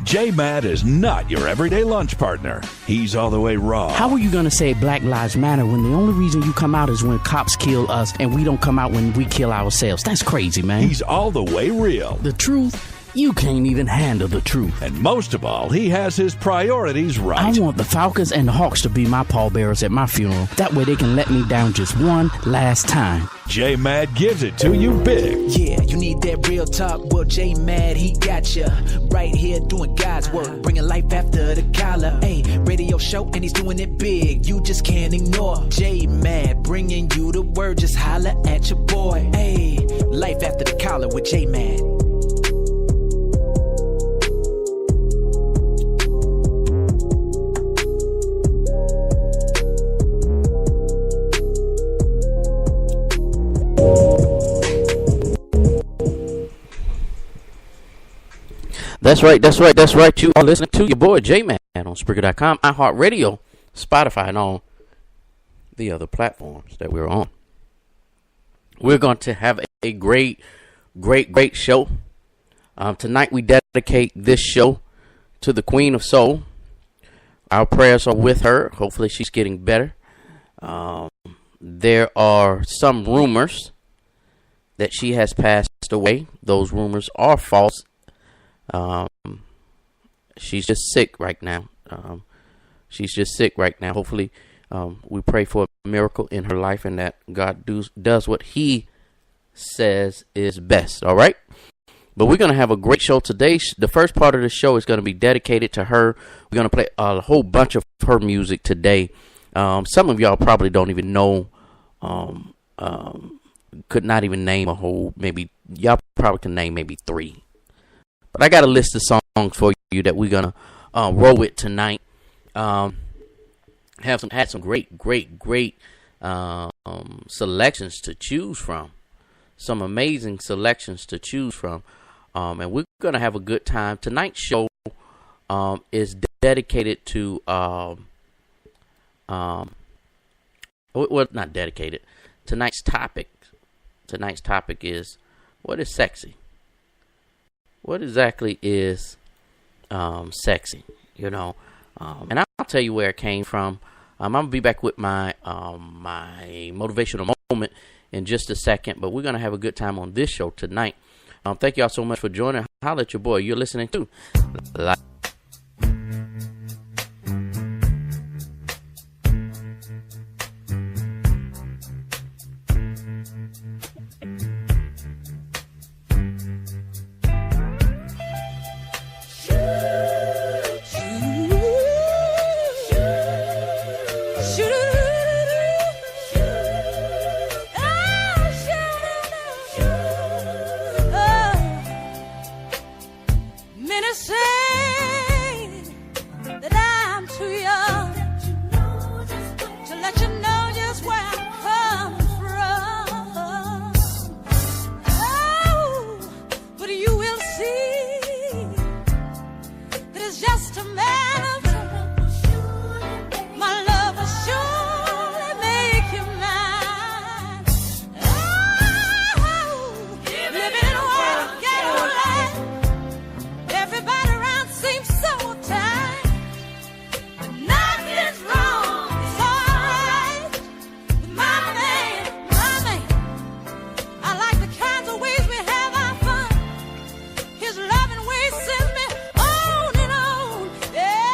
J-Mad is not your everyday lunch partner. He's all the way raw. How are you going to say Black Lives Matter when the only reason you come out is when cops kill us and we don't come out when we kill ourselves? That's crazy, man. He's all the way real. The truth? You can't even handle the truth. And most of all, he has his priorities right. I want the Falcons and the Hawks to be my pallbearers at my funeral. That way they can let me down just one last time. J-Mad gives it to you big. Yeah, you need that real talk. Well, J-Mad, he got ya. Right here doing God's work. Bringing life after the collar. Hey, radio show and he's doing it big. You just can't ignore. J-Mad, bringing you the word. Just holla at your boy. Hey, life after the collar with J-Mad. That's right. You are listening to your boy J-Man on Spreaker.com, iHeartRadio, Spotify, and all the other platforms that we're on. We're going to have a great show. Tonight we dedicate this show to the Queen of Soul. Our prayers are with her. Hopefully she's getting better. There are some rumors that she has passed away. Those rumors are false. She's just sick right now. Hopefully, we pray for a miracle in her life and that God does what he says is best. All right. But we're going to have a great show today. The first part of the show is going to be dedicated to her. We're going to play a whole bunch of her music today. Some of y'all probably don't even know, could not even name a whole, maybe y'all probably can name maybe 3. But I got a list of songs for you that we're going to roll with tonight. Had some great selections to choose from. Some amazing selections to choose from. And we're going to have a good time. Tonight's show is dedicated to, well, not dedicated. Tonight's topic is, what is sexy? What exactly is sexy? You know, and I'll tell you where it came from. I'm gonna be back with my my motivational moment in just a second, but we're gonna have a good time on this show tonight. Thank y'all so much for joining. Holla at your boy. You're listening to His loving ways send me on and on. Yeah.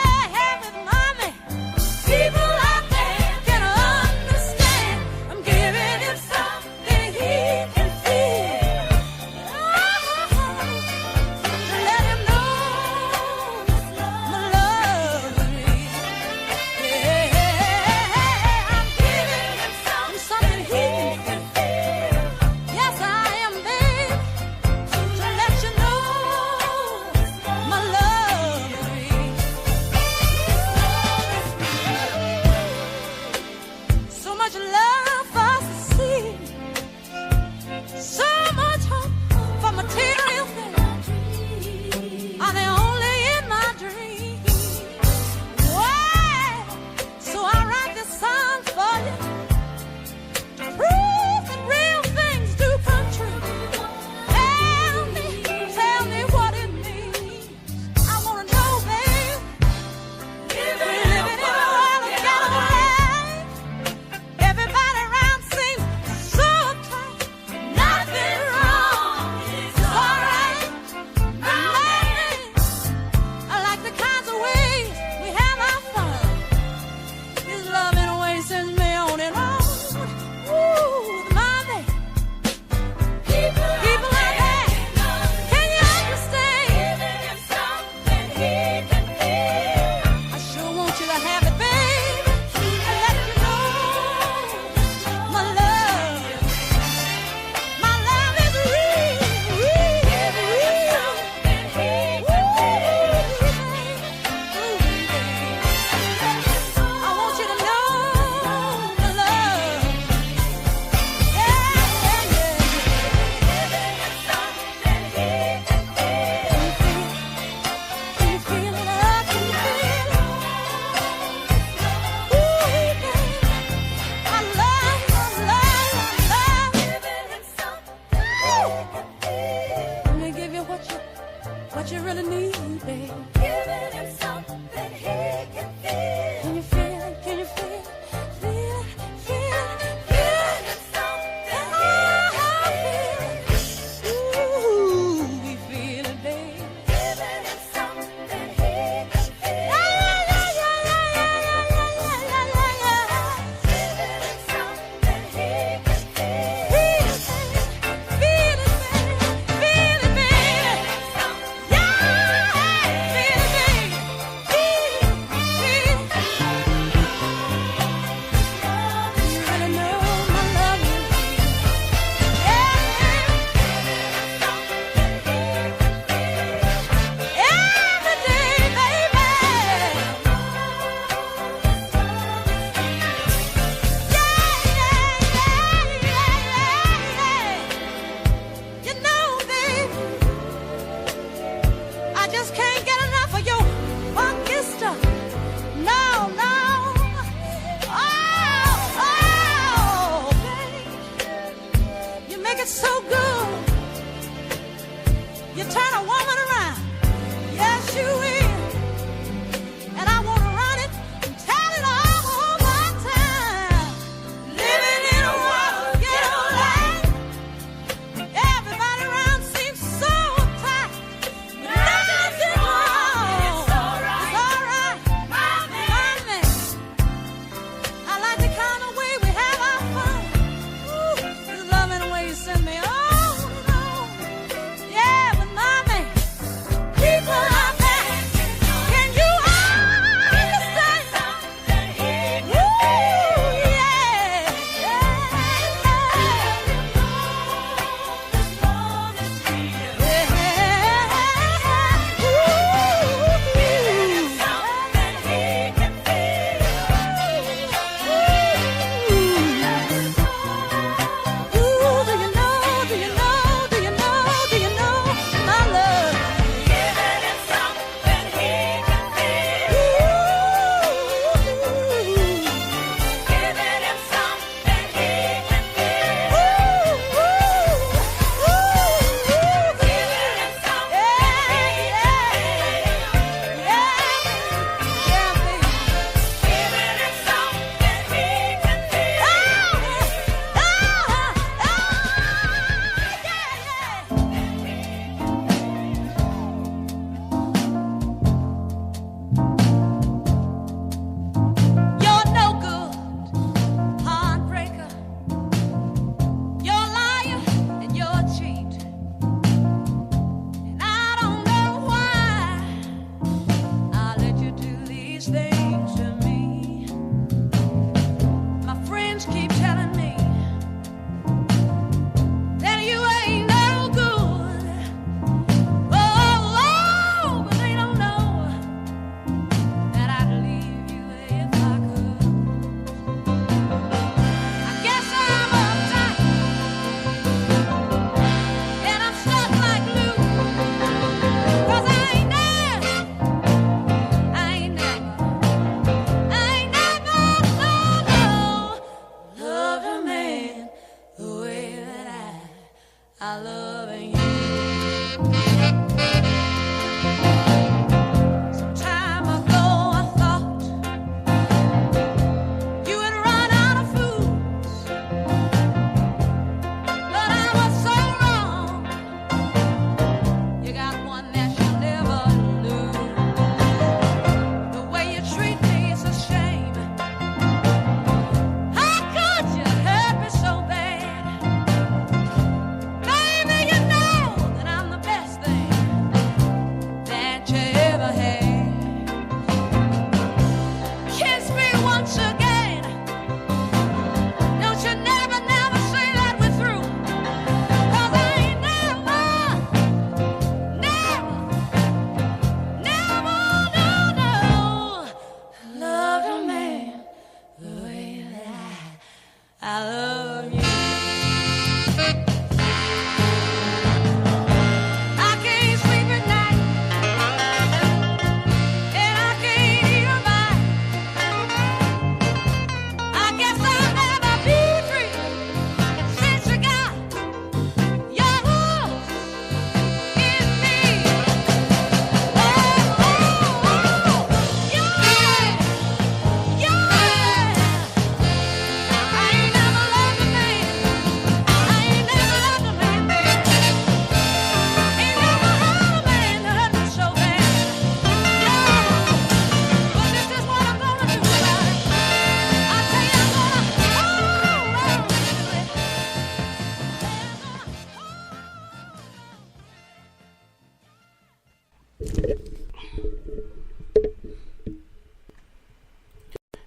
what you really need, baby. Giving him something he can feel. Can you feel it? Can you feel it? Feel it, feel it, feel it. Something he can feel. Ooh, we feel it, baby. Giving him something he can feel. Feel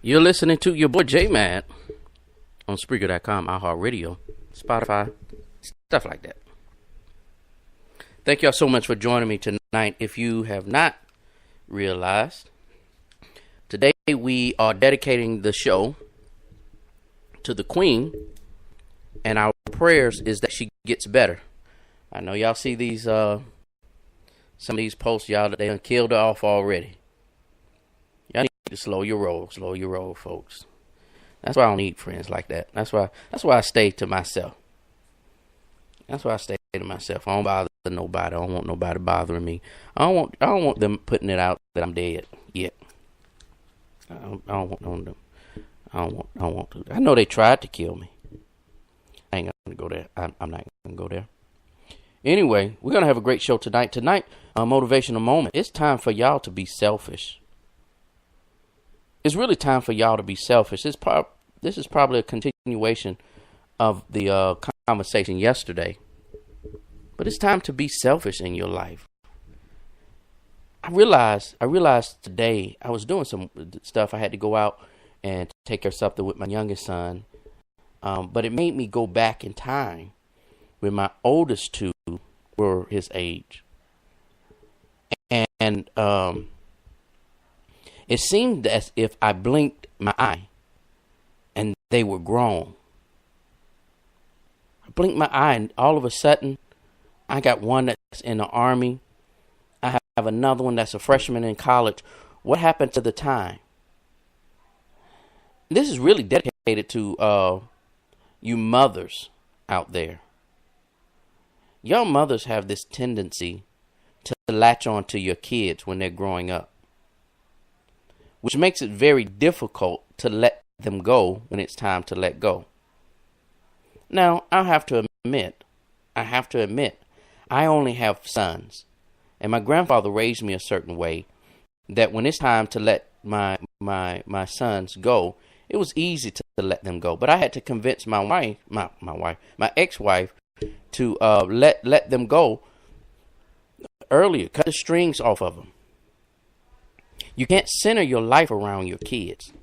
You're listening to your boy J Mad on Spreaker.com, iHeartRadio, Spotify, stuff like that. Thank y'all so much for joining me tonight. If you have not realized, today we are dedicating the show to the Queen, and our prayers is that she gets better. I know y'all see these some of these posts, y'all, that they done killed her off already. Y'all need to slow your roll, folks. That's why I don't need friends like that. That's why I stay to myself. I don't bother nobody. I don't want nobody bothering me. I don't want them putting it out that I'm dead yet. I don't want them. I don't want to. I know they tried to kill me. I ain't gonna go there. I'm not gonna go there. Anyway, we're gonna have a great show tonight. Tonight, a motivational moment. It's time for y'all to be selfish. It's really time for y'all to be selfish. This is probably a continuation of the conversation yesterday. But it's time to be selfish in your life. I realized today I was doing some stuff. I had to go out and take care of something with my youngest son. But it made me go back in time when my oldest two were his age. And it seemed as if I blinked my eye and they were grown. I blinked my eye and all of a sudden I got one that's in the Army. I have another one that's a freshman in college. What happened to the time? This is really dedicated to you mothers out there. Your mothers have this tendency to latch on to your kids when they're growing up, which makes it very difficult to let them go when it's time to let go. Now, I have to admit, I only have sons, and my grandfather raised me a certain way that when it's time to let my sons go, it was easy to let them go. But I had to convince my ex-wife, to let them go earlier, cut the strings off of them. You can't center your life around your kids.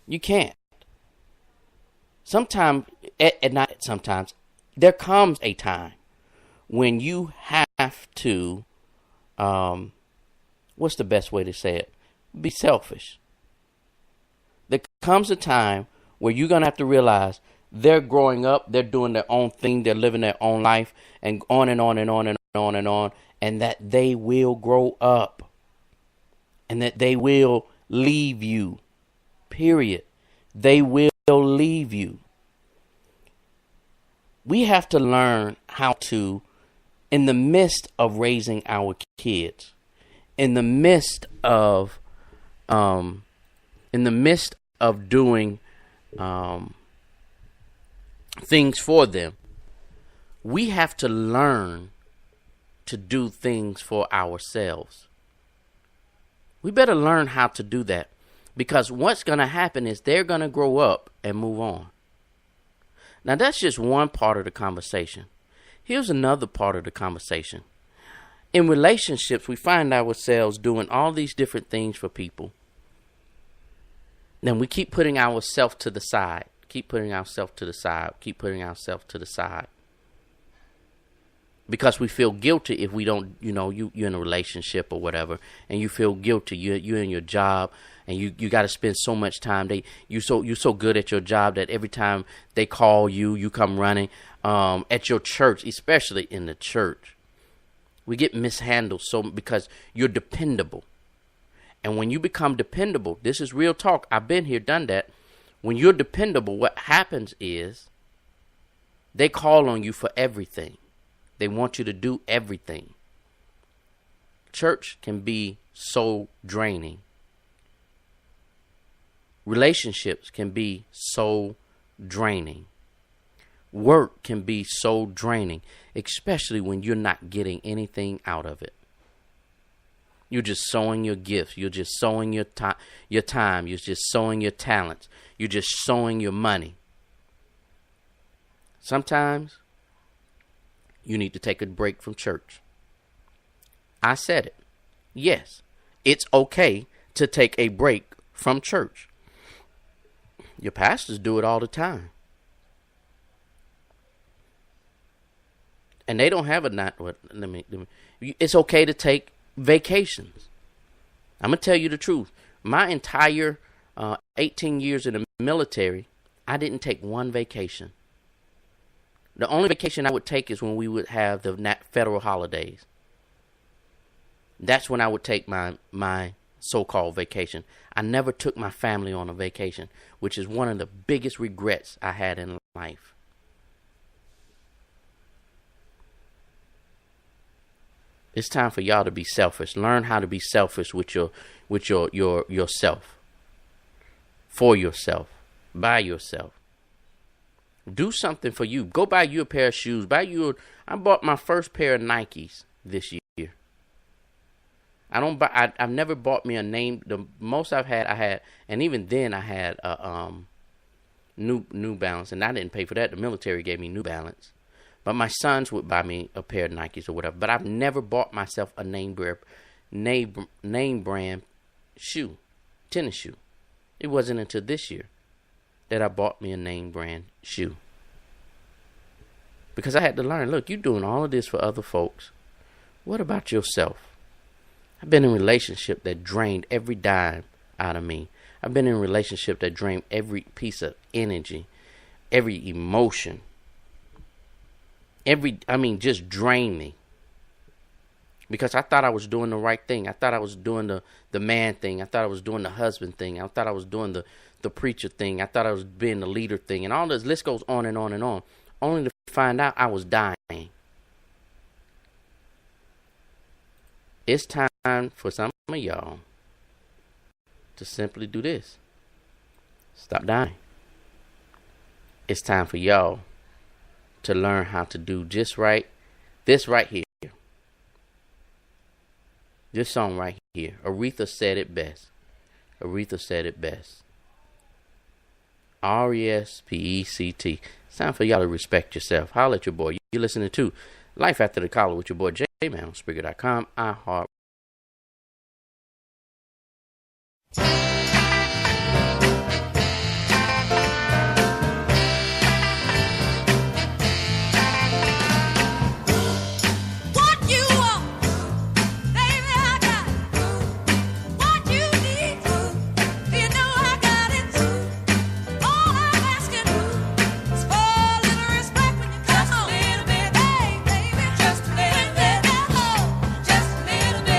You can't. Sometimes, there comes a time when you have to, what's the best way to say it? Be selfish. There comes a time where you're going to have to realize they're growing up, they're doing their own thing, they're living their own life, and on and on and on and on and on, and that they will grow up, and that they will leave you, period. They will leave you. We have to learn how to, in the midst of raising our kids, in the midst of doing things for them, we have to learn to do things for ourselves. We better learn how to do that, because what's going to happen is they're going to grow up and move on. Now, that's just one part of the conversation. Here's another part of the conversation. In relationships, we find ourselves doing all these different things for people. Then we keep putting ourselves to the side. Because we feel guilty if we don't, you're in a relationship or whatever, and you feel guilty. You're in your job, and you got to spend so much time. You're so good at your job that every time they call you, you come running. At your church, especially in the church, we get mishandled because you're dependable. And when you become dependable, this is real talk. I've been here, done that. When you're dependable, what happens is they call on you for everything. They want you to do everything. Church can be so draining. Relationships can be so draining. Work can be so draining, especially when you're not getting anything out of it. You're just sowing your gifts. You're just sowing your time. You're just sowing your talents. You're just sowing your money. Sometimes you need to take a break from church. I said it. Yes, it's okay to take a break from church. Your pastors do it all the time. And they don't have it's okay to take vacations. I'm going to tell you the truth. My entire 18 years in the military, I didn't take one vacation. The only vacation I would take is when we would have the federal holidays. That's when I would take my so-called vacation. I never took my family on a vacation, which is one of the biggest regrets I had in life. It's time for y'all to be selfish. Learn how to be selfish with yourself. For yourself. By yourself. Do something for you. Go buy you a pair of shoes. I bought my first pair of Nikes this year. I've never bought me a name. The most I had, and even then I had a New Balance, and I didn't pay for that. The military gave me New Balance. But my sons would buy me a pair of Nikes or whatever. But I've never bought myself a name brand shoe, tennis shoe. It wasn't until this year that I bought me a name brand shoe. Because I had to learn, look, you're doing all of this for other folks. What about yourself? I've been in a relationship that drained every dime out of me. I've been in a relationship that drained every piece of energy, every emotion. Just drained me. Because I thought I was doing the right thing. I thought I was doing the man thing. I thought I was doing the husband thing. I thought I was doing the preacher thing. I thought I was being the leader thing. And all this list goes on and on and on. Only to find out I was dying. It's time for some of y'all to simply do this. Stop dying. It's time for y'all to learn how to do just right. This right here. This song right here. Aretha said it best. Aretha said it best. Respect. It's time for y'all to respect yourself. Holler at your boy. You're listening to Life After the Collar with your boy J-Man on Spreaker.com. iHeart. Just a little bit.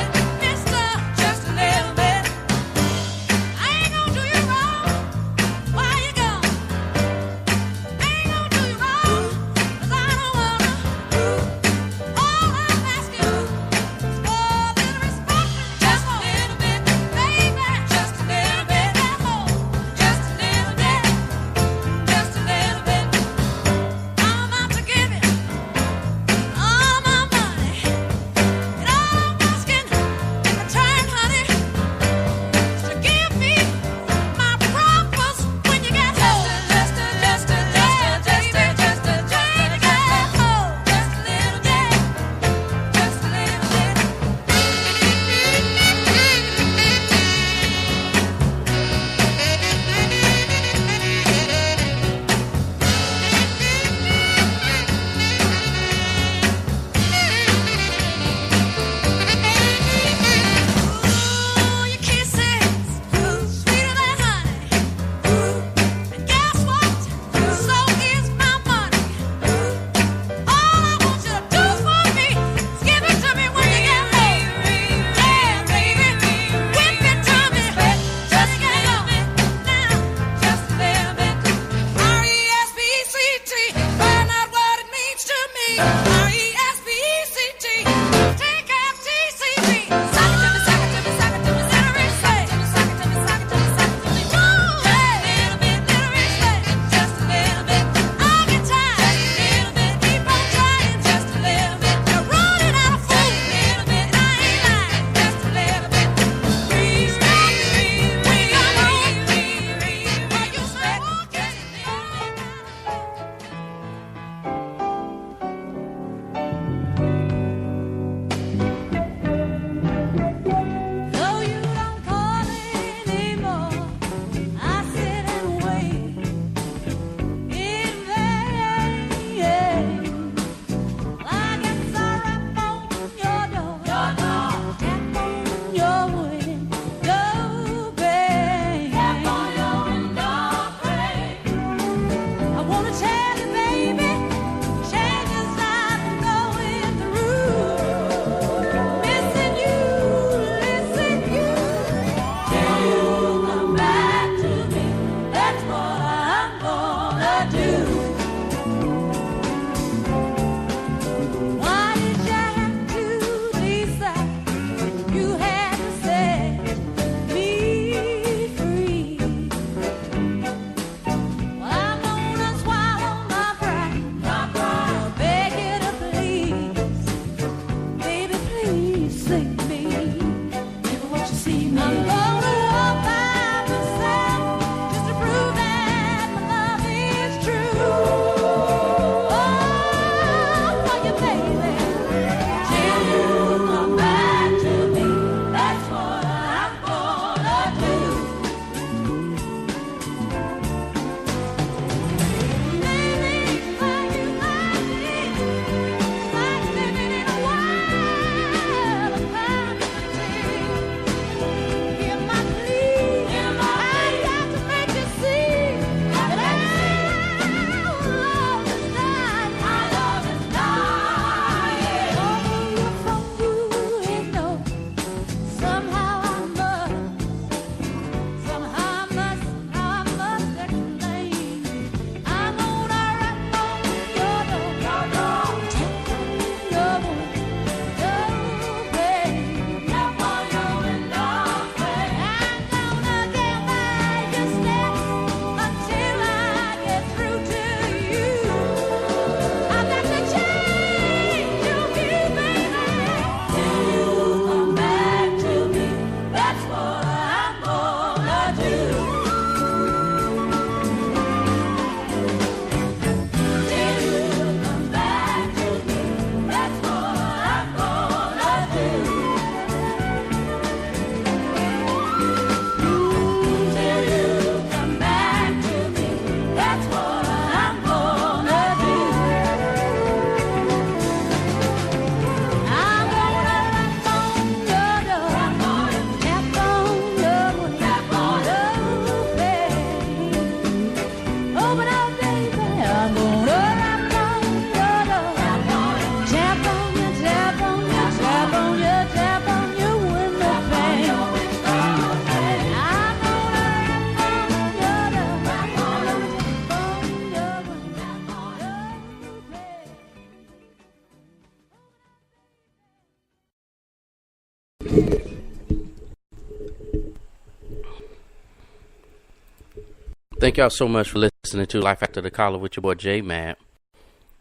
Thank y'all so much for listening to Life After the Collar with your boy J Man.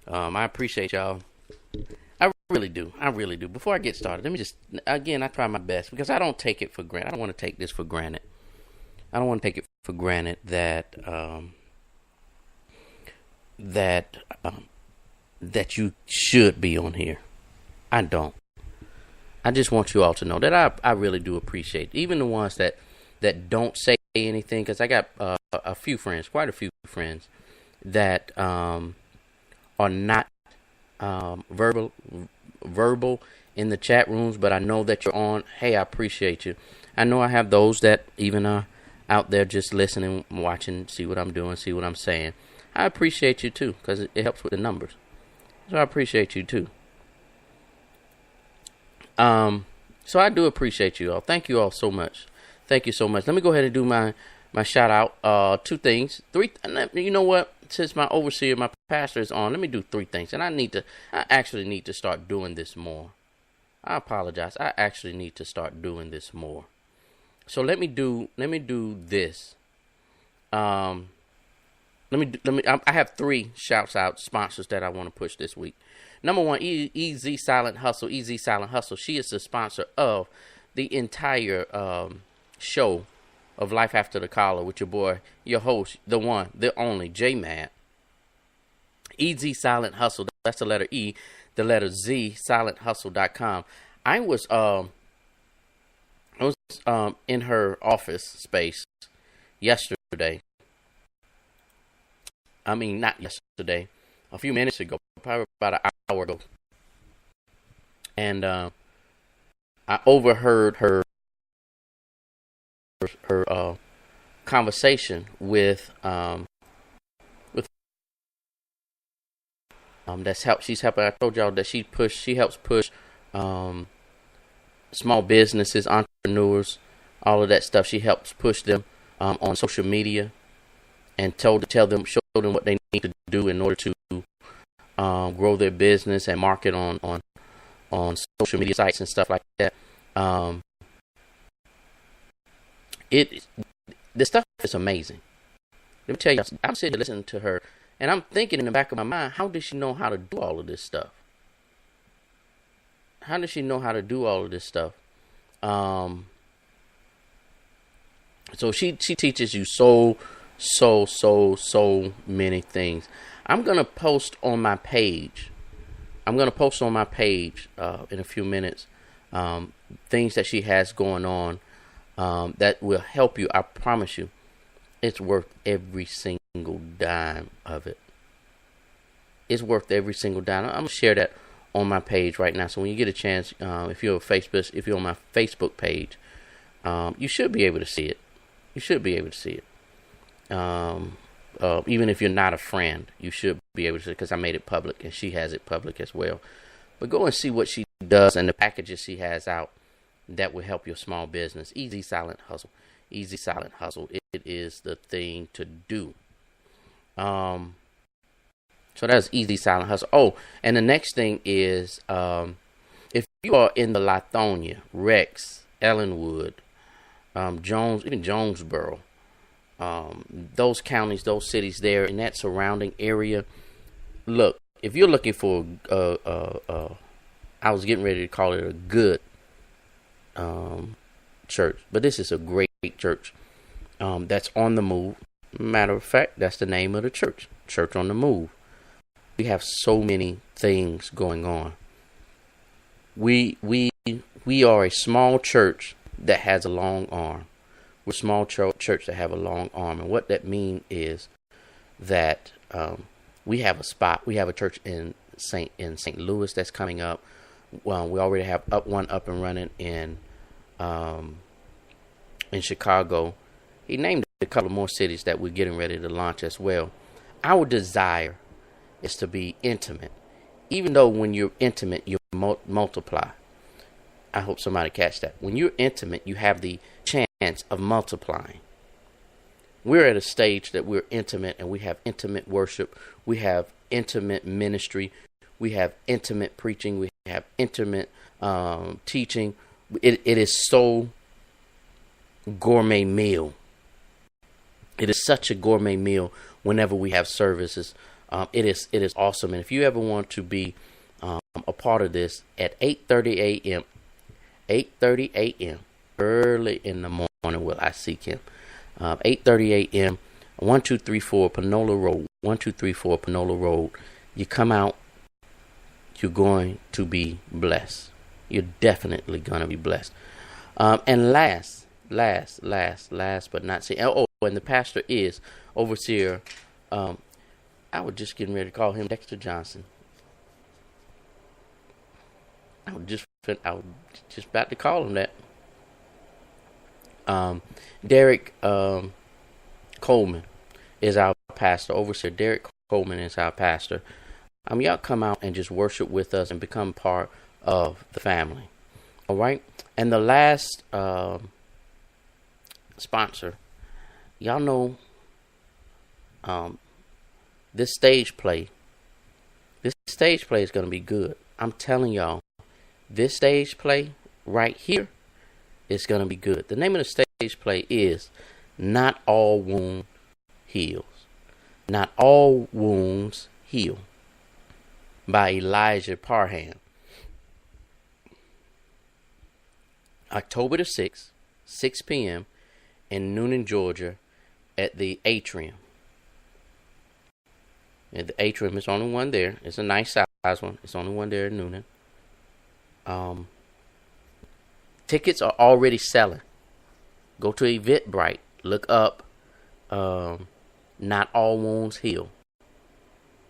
I appreciate y'all. I really do. Before I get started, let me just, again, I try my best because I don't take it for granted. I don't want to take this for granted. I don't want to take it for granted that that you should be on here. I don't. I just want you all to know that I really do appreciate even the ones that don't say anything, because I got a few friends, quite a few friends that are not verbal in the chat rooms, but I know that you're on. Hey, I appreciate you. I know I have those that even are out there just listening, watching, see what I'm doing, see what I'm saying. I appreciate you too, because it helps with the numbers. So I appreciate you too. So I do appreciate you all. Thank you all so much. Thank you so much. Let me go ahead and do my shout out. 2 things. 3. You know what? Since my overseer, my pastor is on, let me do 3 things. And I actually need to start doing this more. I apologize. I actually need to start doing this more. So let me do this. I have 3 shouts out sponsors that I want to push this week. Number 1, Easy Silent Hustle. Easy Silent Hustle. She is the sponsor of the entire show of Life After the Collar with your boy, your host, the one, the only, J-Man. Easy Silent Hustle. That's the letter E, the letter Z, silenthustle.com. I was in her office space yesterday. I mean, not yesterday, a few minutes ago, probably about an hour ago. And I overheard her conversation with that's help. She's helping. I told y'all that she helps push small businesses, entrepreneurs, all of that stuff. She helps push them on social media and show them what they need to do in order to grow their business and market on social media sites and stuff like that. The stuff is amazing. Let me tell you, I'm sitting there listening to her, and I'm thinking in the back of my mind, how does she know how to do all of this stuff? How does she know how to do all of this stuff? So she teaches you so many things. I'm gonna post on my page. In a few minutes things that she has going on that will help you. I promise you, it's worth every single dime of it. It's worth every single dime. I'm gonna share that on my page right now. So when you get a chance, if you're on my Facebook page, you should be able to see it. Even if you're not a friend, you should be able to see it, because I made it public and she has it public as well. But go and see what she does and the packages she has out that will help your small business. Easy Silent Hustle. Easy Silent Hustle. It is the thing to do. So that's Easy Silent Hustle. Oh, and the next thing is, if you are in the Lithonia, Rex, Ellenwood, Jones, even Jonesboro, those counties, those cities there in that surrounding area, look, if you're looking for I was getting ready to call it a good church, but this is a great church that's on the move. Matter of fact, that's the name of the church, Church on the Move. We have so many things going on. We are a small church that has a long arm. We're a small church that have a long arm, and what that means is that we have a spot. We have a church in St. Louis that's coming up. Well, we already have one up and running in Chicago. He named a couple more cities that we're getting ready to launch as well. Our desire is to be intimate. Even though when you're intimate, you multiply. I hope somebody catch that. When you're intimate, you have the chance of multiplying. We're at a stage that we're intimate, and we have intimate worship. We have intimate ministry. We have intimate preaching. We have intimate teaching. It is so gourmet meal. It is such a gourmet meal whenever we have services. It is awesome. And if you ever want to be a part of this, at 8:30 a.m., early in the morning will I seek him. 8:30 a.m., 1234 Panola Road, 1234 Panola Road. You come out, you're going to be blessed. You're definitely going to be blessed. And last but not least, and the pastor is overseer. I was just getting ready to call him Dexter Johnson. I was just about to call him that. Derek Coleman is our pastor. Overseer Derek Coleman is our pastor. Y'all come out and just worship with us and become part of the family. All right. And the last sponsor, y'all know, this stage play is going to be good. I'm telling y'all, this stage play right here is going to be good. The name of the stage play is Not All Wounds Heals. Not All Wounds Heal by Elijah Parham. October the 6th, 6 p.m. in Noonan, Georgia at the Atrium. And the Atrium is only one there. It's a nice size one. It's only one there in Noonan. Tickets are already selling. Go to Eventbrite. Look up Not All Wounds Heal.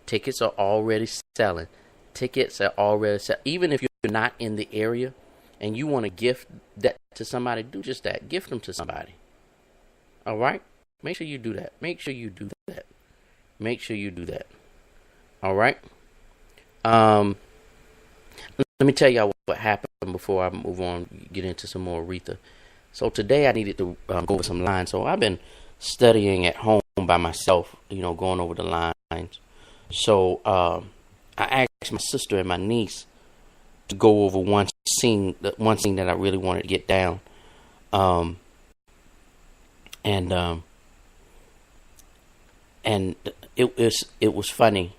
Tickets are already selling. Even if you're not in the area and you want to gift that to somebody, do just that. Gift them to somebody. All right? Make sure you do that. All right? Let me tell y'all what happened before I move on, get into some more Aretha. So today I needed to go over some lines. So I've been studying at home by myself, going over the lines. So I asked my sister and my niece to go over one scene that I really wanted to get down. And it was funny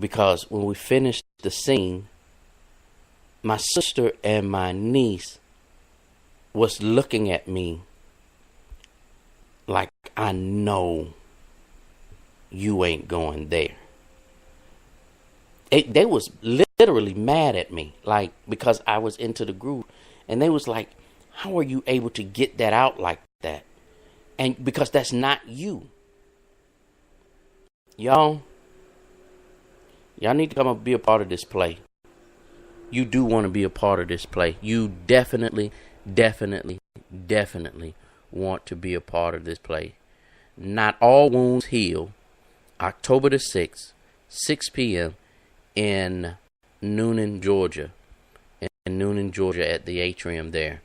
because when we finished the scene, my sister and my niece was looking at me like, I know you ain't going there. They was literally mad at me, like, because I was into the groove. And they was like, how are you able to get that out like that? And because that's not you. Y'all need to come up and be a part of this play. You do want to be a part of this play. You definitely want to be a part of this play. Not All Wounds Heal, October the 6th, 6 p.m. in Noonan, Georgia. In Noonan, Georgia at the Atrium there.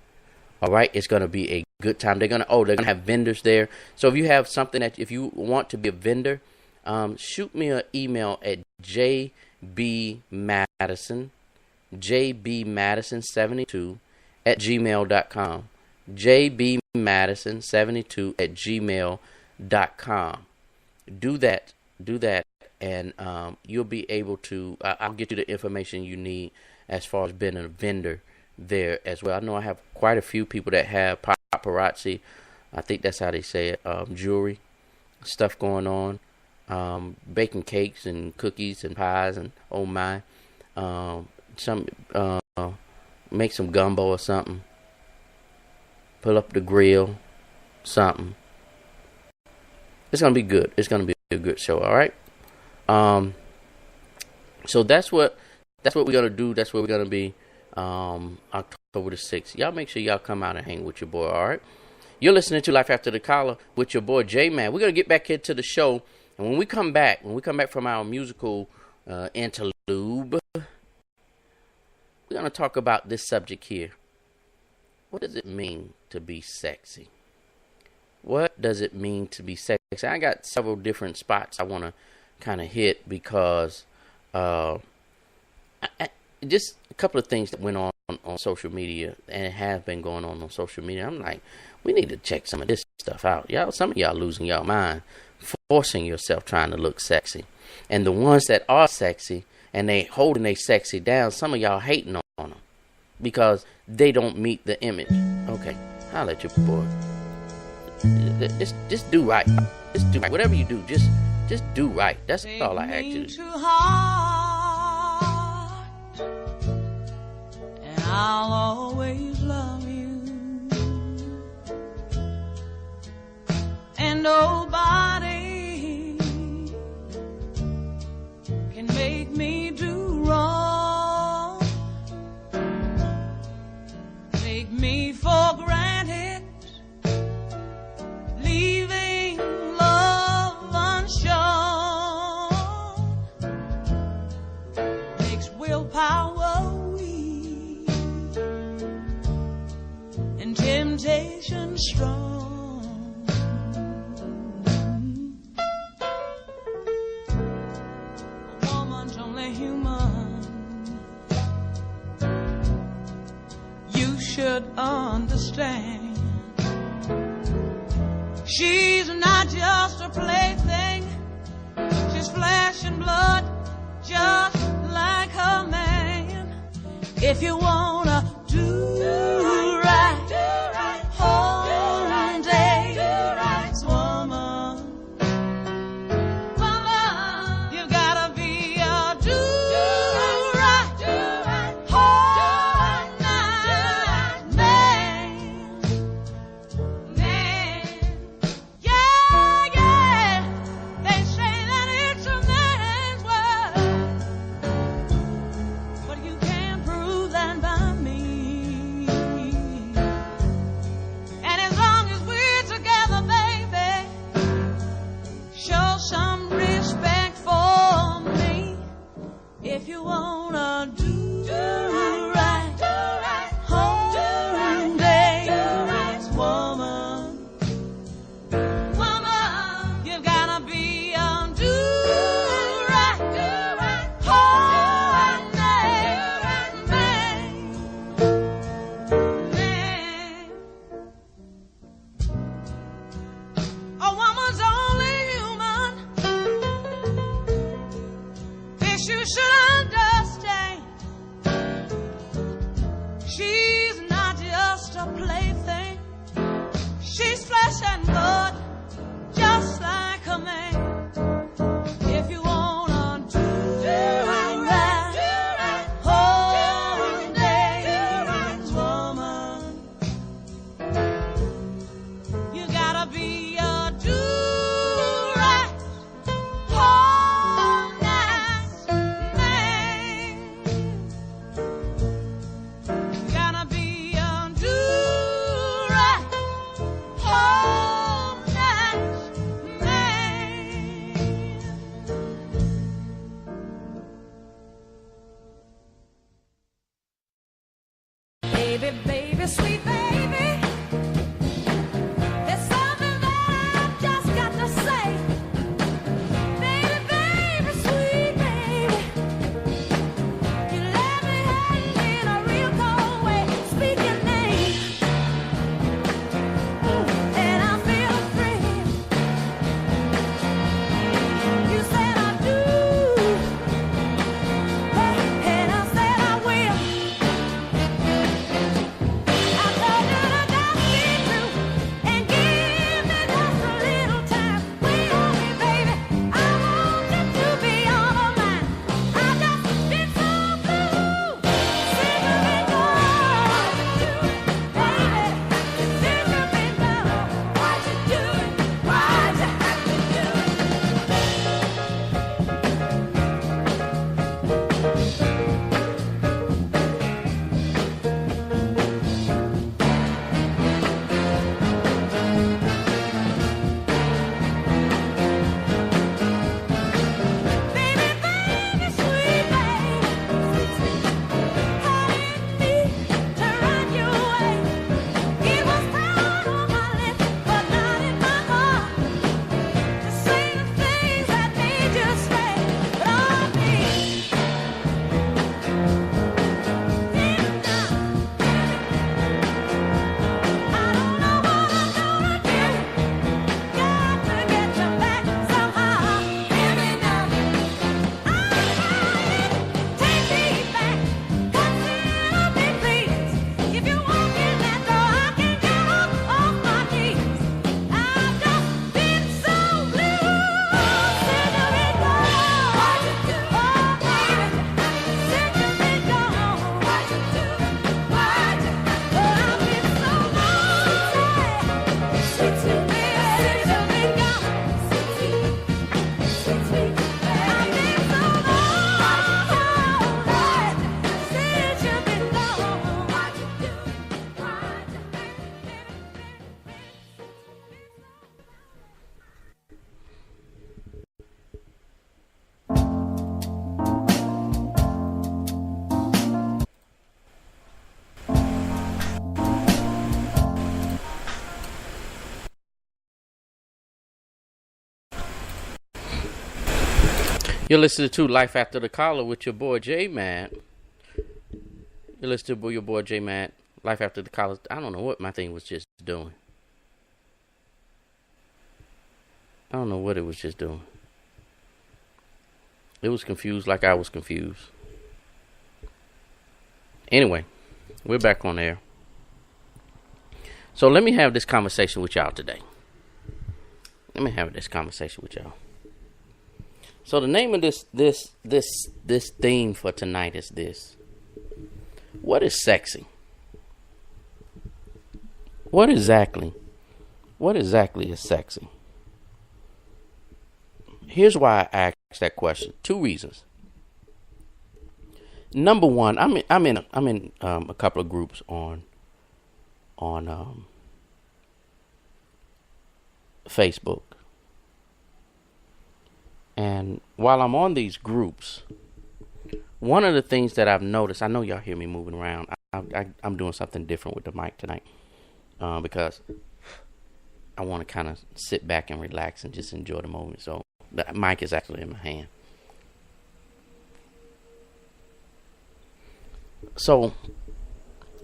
All right, it's going to be a good time. They're going to have vendors there. So if you have something if you want to be a vendor, shoot me an email at jbmadison72 at gmail.com. jbmadison72 at gmail.com. Do that, and you'll be able to. I'll get you the information you need as far as being a vendor there as well. I know I have quite a few people that have paparazzi. I think that's how they say it. Jewelry stuff going on. Baking cakes and cookies and pies and oh my, make some gumbo or something. Pull up the grill, something. It's gonna be good. It's gonna be a good show. All right. So that's what we're gonna do. That's where we're gonna be. October the 6th. Y'all make sure y'all come out and hang with your boy. All right. You're listening to Life After the Collar with your boy J-Man. We're gonna get back into the show. And when we come back from our musical interlude, we're going to talk about this subject here. What does it mean to be sexy? What does it mean to be sexy? I got several different spots I want to kind of hit because just a couple of things that went on social media and have been going on social media. I'm like, we need to check some of this stuff out. Y'all, some of y'all losing y'all mind, forcing yourself trying to look sexy. And the ones that are sexy and they holding they sexy down, some of y'all hating on them because they don't meet the image. Okay, holla at your boy. Just do right. Just do right. Whatever you do, just do right. That's all I ask you to do. And I'll always love you. And nobody can make me do wrong. Take me for granted, leaving love unshown. Makes willpower weak and temptation strong. A woman's only human. You should understand. She's not just a plaything. She's flesh and blood, just like her man. If you wanna do right, home day, woman, you gotta be a do right, whole night man. Yeah, they say that it's a man's world, but you can't prove that by me. And as long as we're together, baby, show some respect for me. If you wanna do right, home day, woman, you've gotta be a do right, whole night man. A woman's only human. This you should understand. She's not just a plaything. She's flesh and blood, just like a man. If you wanna do right, whole day, woman, you gotta be a do right, whole night man. You gotta be a do right, whole night man. Baby, baby, sweet baby, there's something that I've just got to say. Baby, baby, sweet baby, you let me hang in a real cold way. Speak your name, and I feel free. You said I do, and I said I will. I love You're listening to Life After the Collar with your boy J Man. You're listening to your boy J Man. Life After the Collar. I don't know what my thing was just doing. I don't know what it was just doing. It was confused like I was confused. Anyway, we're back on air. So let me have this conversation with y'all today. Let me have this conversation with y'all. So the name of this theme for tonight is this. What is sexy? What exactly is sexy? Here's why I asked that question. 2 reasons. Number one, I'm in a couple of groups on Facebook, and while I'm on these groups, one of the things that I've noticed, I know y'all hear me moving around. I'm doing something different with the mic tonight because I want to kind of sit back and relax and just enjoy the moment. So the mic is actually in my hand. So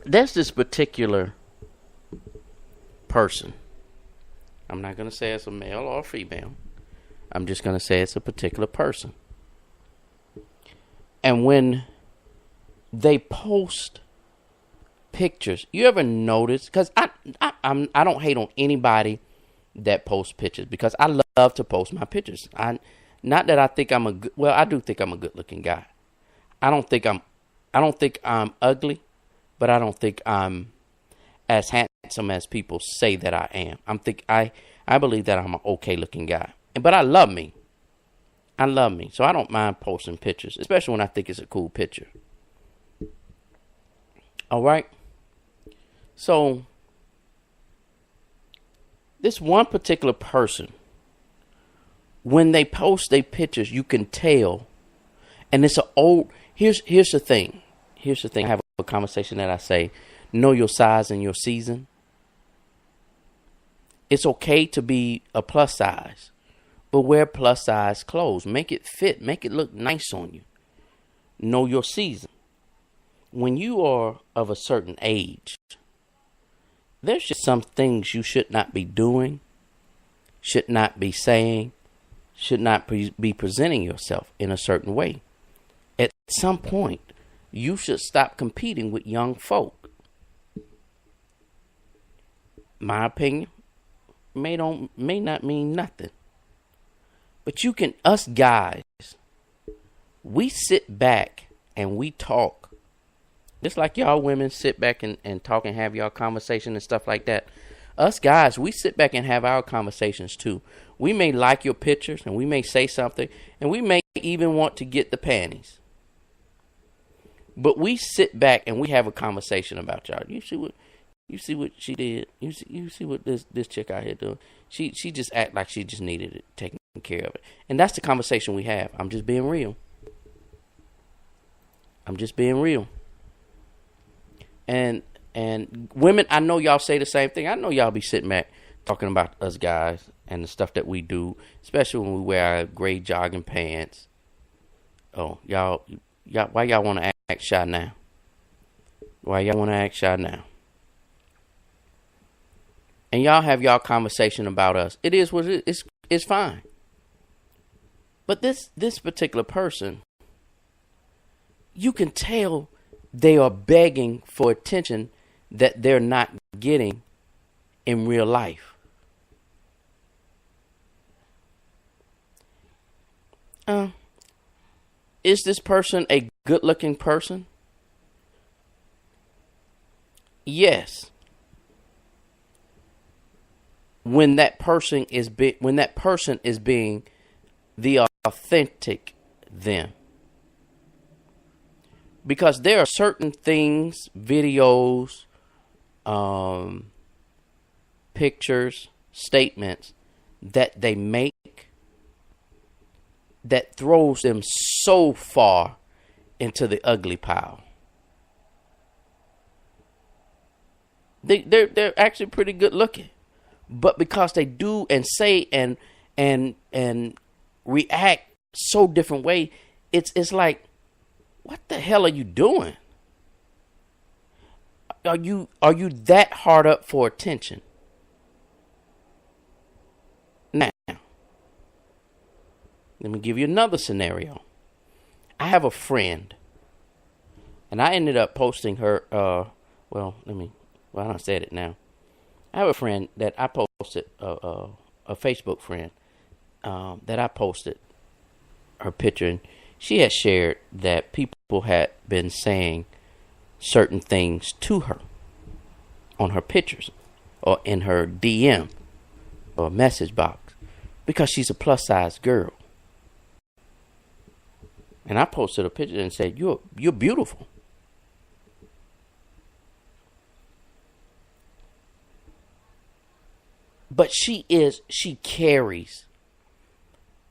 there's this particular person. I'm not going to say it's a male or a female. I'm just going to say it's a particular person. And when they post pictures, you ever notice? Because I don't hate on anybody that posts pictures, because I love to post my pictures. Not that I think I'm I do think I'm a good looking guy. I don't think I'm ugly, but I don't think I'm as handsome as people say that I am. I believe that I'm an okay looking guy. But I love me. So I don't mind posting pictures, especially when I think it's a cool picture. All right. So this one particular person, when they post their pictures, you can tell. And it's here's the thing. I have a conversation that I say, know your size and your season. It's okay to be a plus size, but wear plus size clothes. Make it fit. Make it look nice on you. Know your season. When you are of a certain age, there's just some things you should not be doing, should not be saying, should not be presenting yourself in a certain way. At some point, you should stop competing with young folk. My opinion may not mean nothing. But us guys, we sit back and we talk. Just like y'all women sit back and talk and have y'all conversation and stuff like that. Us guys, we sit back and have our conversations too. We may like your pictures and we may say something and we may even want to get the panties. But we sit back and we have a conversation about y'all. You see what she did. You see what this chick out here doing. She just act like she just needed it taken care of it. And that's the conversation we have. I'm just being real. And women, I know y'all say the same thing. I know y'all be sitting back talking about us guys and the stuff that we do, especially when we wear our gray jogging pants. Oh, y'all, why y'all want to act shy now? And y'all have y'all conversation about us. It is what it is. It's fine. But this particular person, you can tell they are begging for attention that they're not getting in real life. Is this person a good-looking person? Yes. When that person is being the authentic them. Because there are certain things, videos, pictures, statements that they make that throws them so far into the ugly pile. They're actually pretty good looking, but because they do and say and react so different way. It's like, what the hell are you doing? Are you that hard up for attention? Now, let me give you another scenario. I have a friend, and I ended up posting her. I don't said it now. I have a friend that I posted, a Facebook friend, that I posted her picture, and she had shared that people had been saying certain things to her on her pictures or in her DM or message box because she's a plus size girl. And I posted a picture and said, you're beautiful. But she carries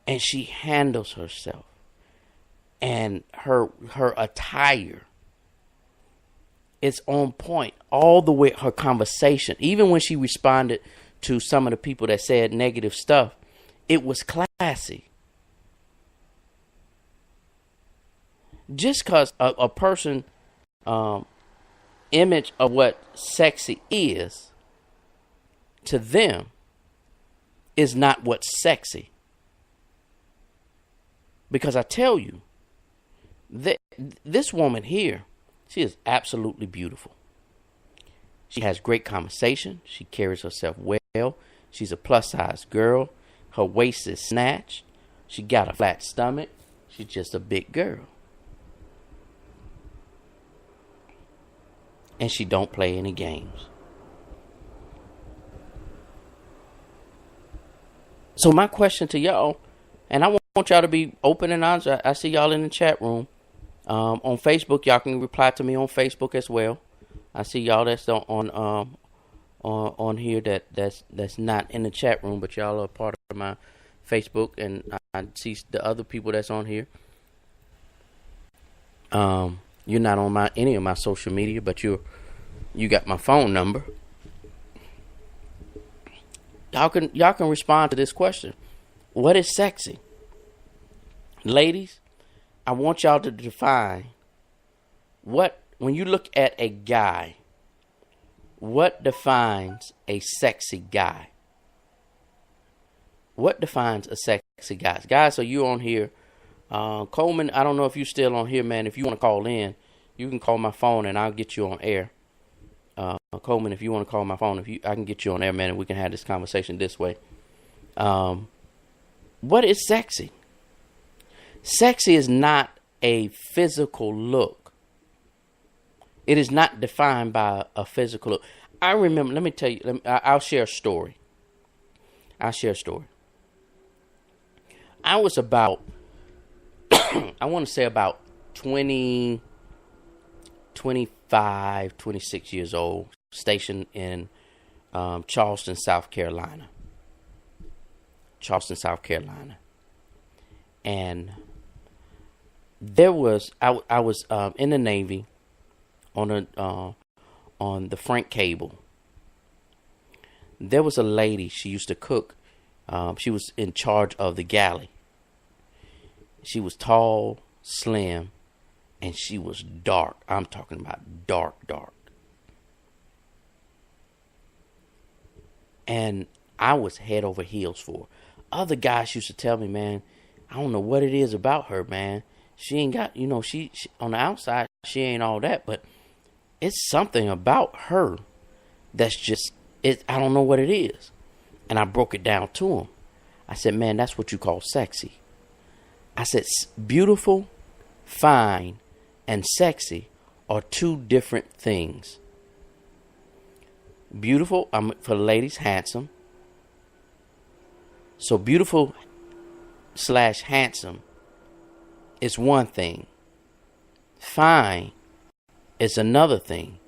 and she handles herself, and her attire is on point all the way. Her conversation, even when she responded to some of the people that said negative stuff, it was classy. Just because a person image of what sexy is to them is not what's sexy. Because I tell you, this woman here, she is absolutely beautiful. She has great conversation. She carries herself well. She's a plus size girl. Her waist is snatched. She got a flat stomach. She's just a big girl. And she don't play any games. So my question to y'all, and I want y'all to be open and honest. I see y'all in the chat room. On Facebook, y'all can reply to me on Facebook as well. I see y'all that's on here that's not in the chat room, but y'all are part of my Facebook, and I see the other people that's on here. You're not on any of my social media, but you got my phone number. Y'all can respond to this question. What is sexy? Ladies, I want y'all to define when you look at a guy, what defines a sexy guy? What defines a sexy guy? Guys, so you on here. Coleman, I don't know if you're still on here, man. If you want to call in, you can call my phone and I'll get you on air. Coleman, if you want to call my phone, I can get you on air, man, and we can have this conversation this way. What is sexy? Sexy is not a physical look. It is not defined by a physical look. I remember, let me tell you, I'll share a story. I was about, I want to say about 20, 25, 26 years old, stationed in Charleston, South Carolina. And there was, I was in the Navy on the Frank Cable. There was a lady, she used to cook. She was in charge of the galley. She was tall, slim, and she was dark. I'm talking about dark. And I was head over heels for her. Other guys used to tell me, man, I don't know what it is about her, man. She ain't got, she on the outside, she ain't all that, but it's something about her that's just, I don't know what it is. And I broke it down to him. I said, man, that's what you call sexy. I said, beautiful, fine, and sexy are two different things. Beautiful, for the ladies, handsome. So beautiful / handsome is one thing. Fine is another thing.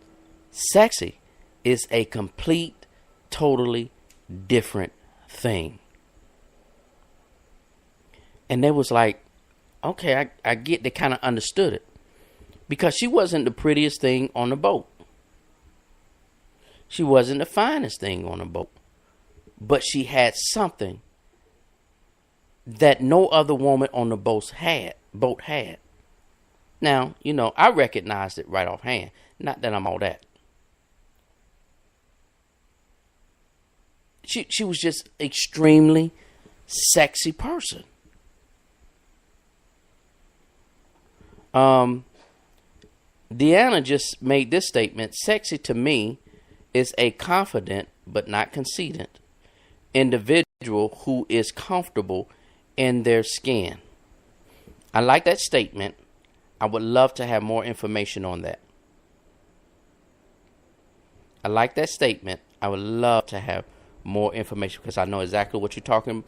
Sexy is a complete, totally different thing. And they was like, okay, I get, they kind of understood it. Because she wasn't the prettiest thing on the boat. She wasn't the finest thing on the boat. But she had something that no other woman on the boat had. Now, I recognized it right offhand. Not that I'm all that. She was just extremely sexy person. Deanna just made this statement. Sexy to me is a confident but not conceited individual who is comfortable in their skin. I like that statement. I would love to have more information on that. I like that statement. I would love to have more information because I know exactly what you're talking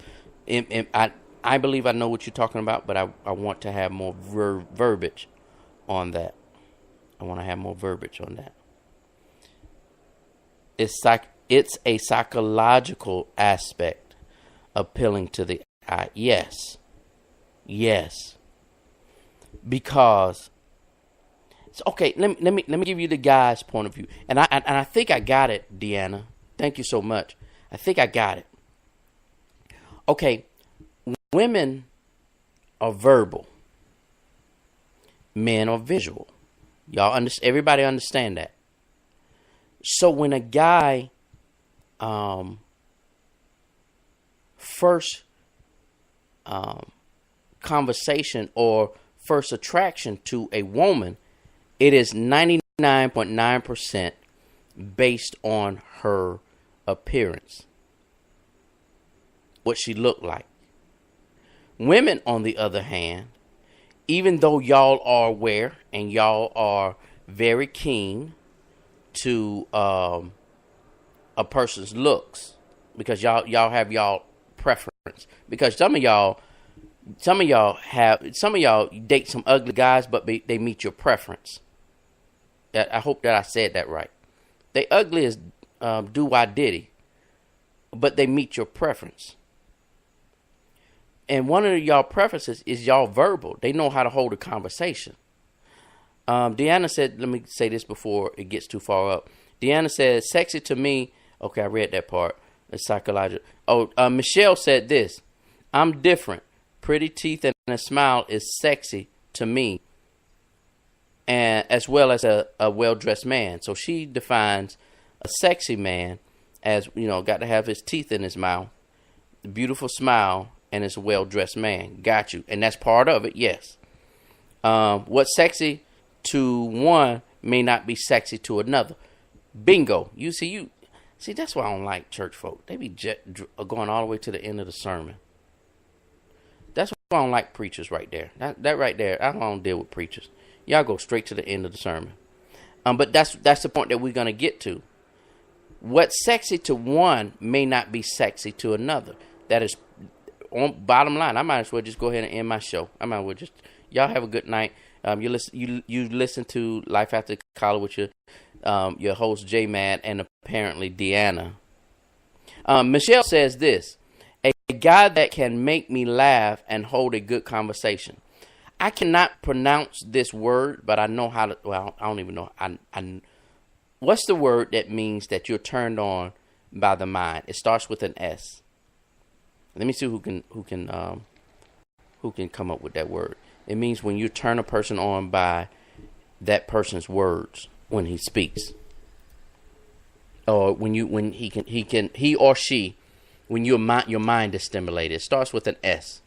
about. I believe I know what you're talking about, but I want to have more verbiage on that. I want to have more verbiage on that. It's a psychological aspect appealing to the eye. Yes. Because okay, let me give you the guy's point of view, and I think I got it, Deanna. Thank you so much. I think I got it. Okay, women are verbal, men are visual. Everybody understand that. So when a guy first conversation or first attraction to a woman, it is 99.9% based on her appearance, what she looked like. Women, on the other hand, even though y'all are aware and y'all are very keen to a person's looks, because y'all have y'all preference, because some of y'all date some ugly guys, but they meet your preference. I hope that I said that right. They ugly as do why diddy, but they meet your preference. And one of y'all preferences is y'all verbal. They know how to hold a conversation. Deanna said, let me say this before it gets too far up. Deanna said, sexy to me. Okay, I read that part. It's psychological. Michelle said this. I'm different. Pretty teeth and a smile is sexy to me, and as well as a well-dressed man. So she defines a sexy man as, got to have his teeth in his mouth, the beautiful smile, and is a well-dressed man. Got you. And that's part of it, yes. What's sexy to one may not be sexy to another. Bingo. You see, that's why I don't like church folk. They be going all the way to the end of the sermon. That's why I don't like preachers right there. That right there, I don't deal with preachers. Y'all go straight to the end of the sermon. But that's the point that we're going to get to. What's sexy to one may not be sexy to another. That is, on bottom line, I might as well just go ahead and end my show. I might as well just, y'all have a good night. You listen to Life After College with your host J Mad and apparently Deanna. Michelle says this: a guy that can make me laugh and hold a good conversation. I cannot pronounce this word, but I know how to. Well, I don't even know. What's the word that means that you're turned on by the mind? It starts with an S. Let me see who can come up with that word. It means when you turn a person on by that person's words when he speaks, or when he or she, when your mind is stimulated. It starts with an S.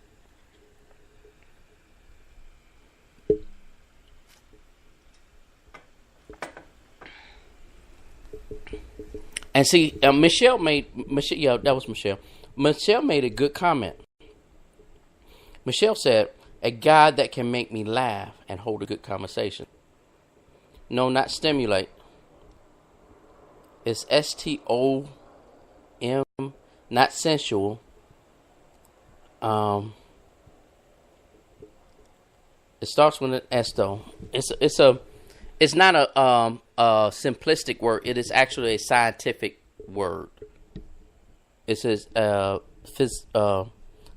And see, Michelle, yeah, that was Michelle. Michelle made a good comment. Michelle said, a guy that can make me laugh and hold a good conversation. No, not stimulate. It's STOM, not sensual. It starts with an S though. It's not a simplistic word. It is actually a scientific word. It says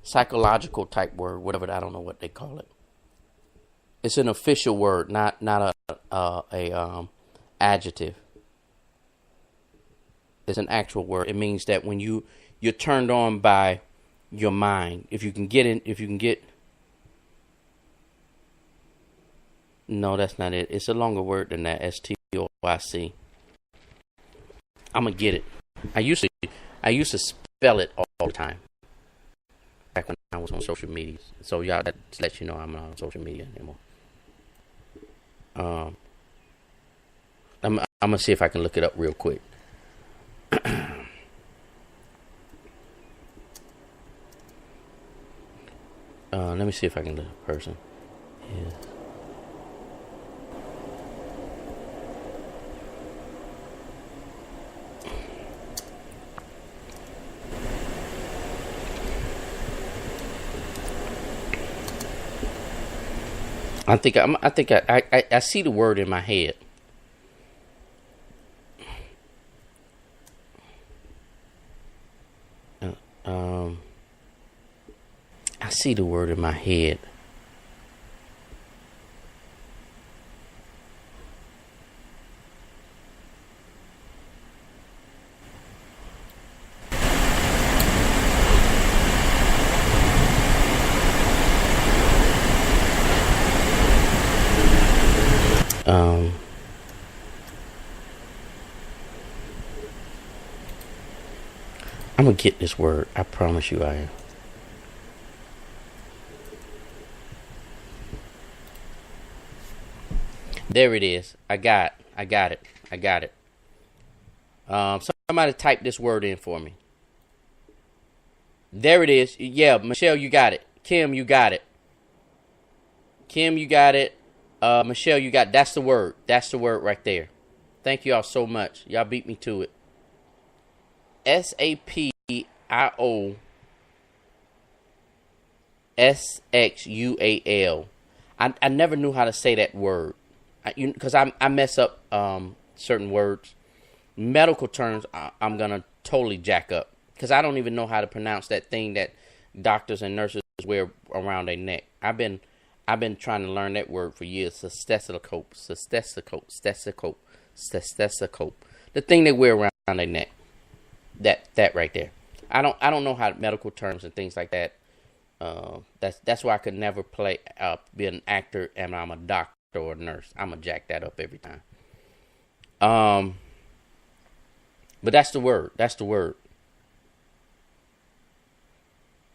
psychological type word, whatever. I don't know what they call it. It's an official word, not a adjective. It's an actual word. It means that when you're turned on by your mind. If you can get. No, that's not it. It's a longer word than that. STOIC. I'm gonna get it. I used to spell it all the time back when I was on social media. So y'all, that lets you know I'm not on social media anymore. I'm gonna see if I can look it up real quick. Let me see if I can look at a person. Yeah. I see the word in my head. I see the word in my head. I'm gonna get this word. I promise you I am. There it is. I got it. Somebody type this word in for me. There it is. Yeah, Michelle, you got it. Kim, you got it. Michelle, you got it. That's the word. That's the word right there. Thank you all so much. Y'all beat me to it. SAPIOSXUAL. I never knew how to say that word. Because I mess up certain words. Medical terms, I'm going to totally jack up. Because I don't even know how to pronounce that thing that doctors and nurses wear around their neck. I've been trying to learn that word for years. Stethoscope. The thing they wear around their neck. That right there. I don't know how medical terms and things like that. That's why I could never be an actor, and I'm a doctor or a nurse. I'm gonna jack that up every time. But that's the word.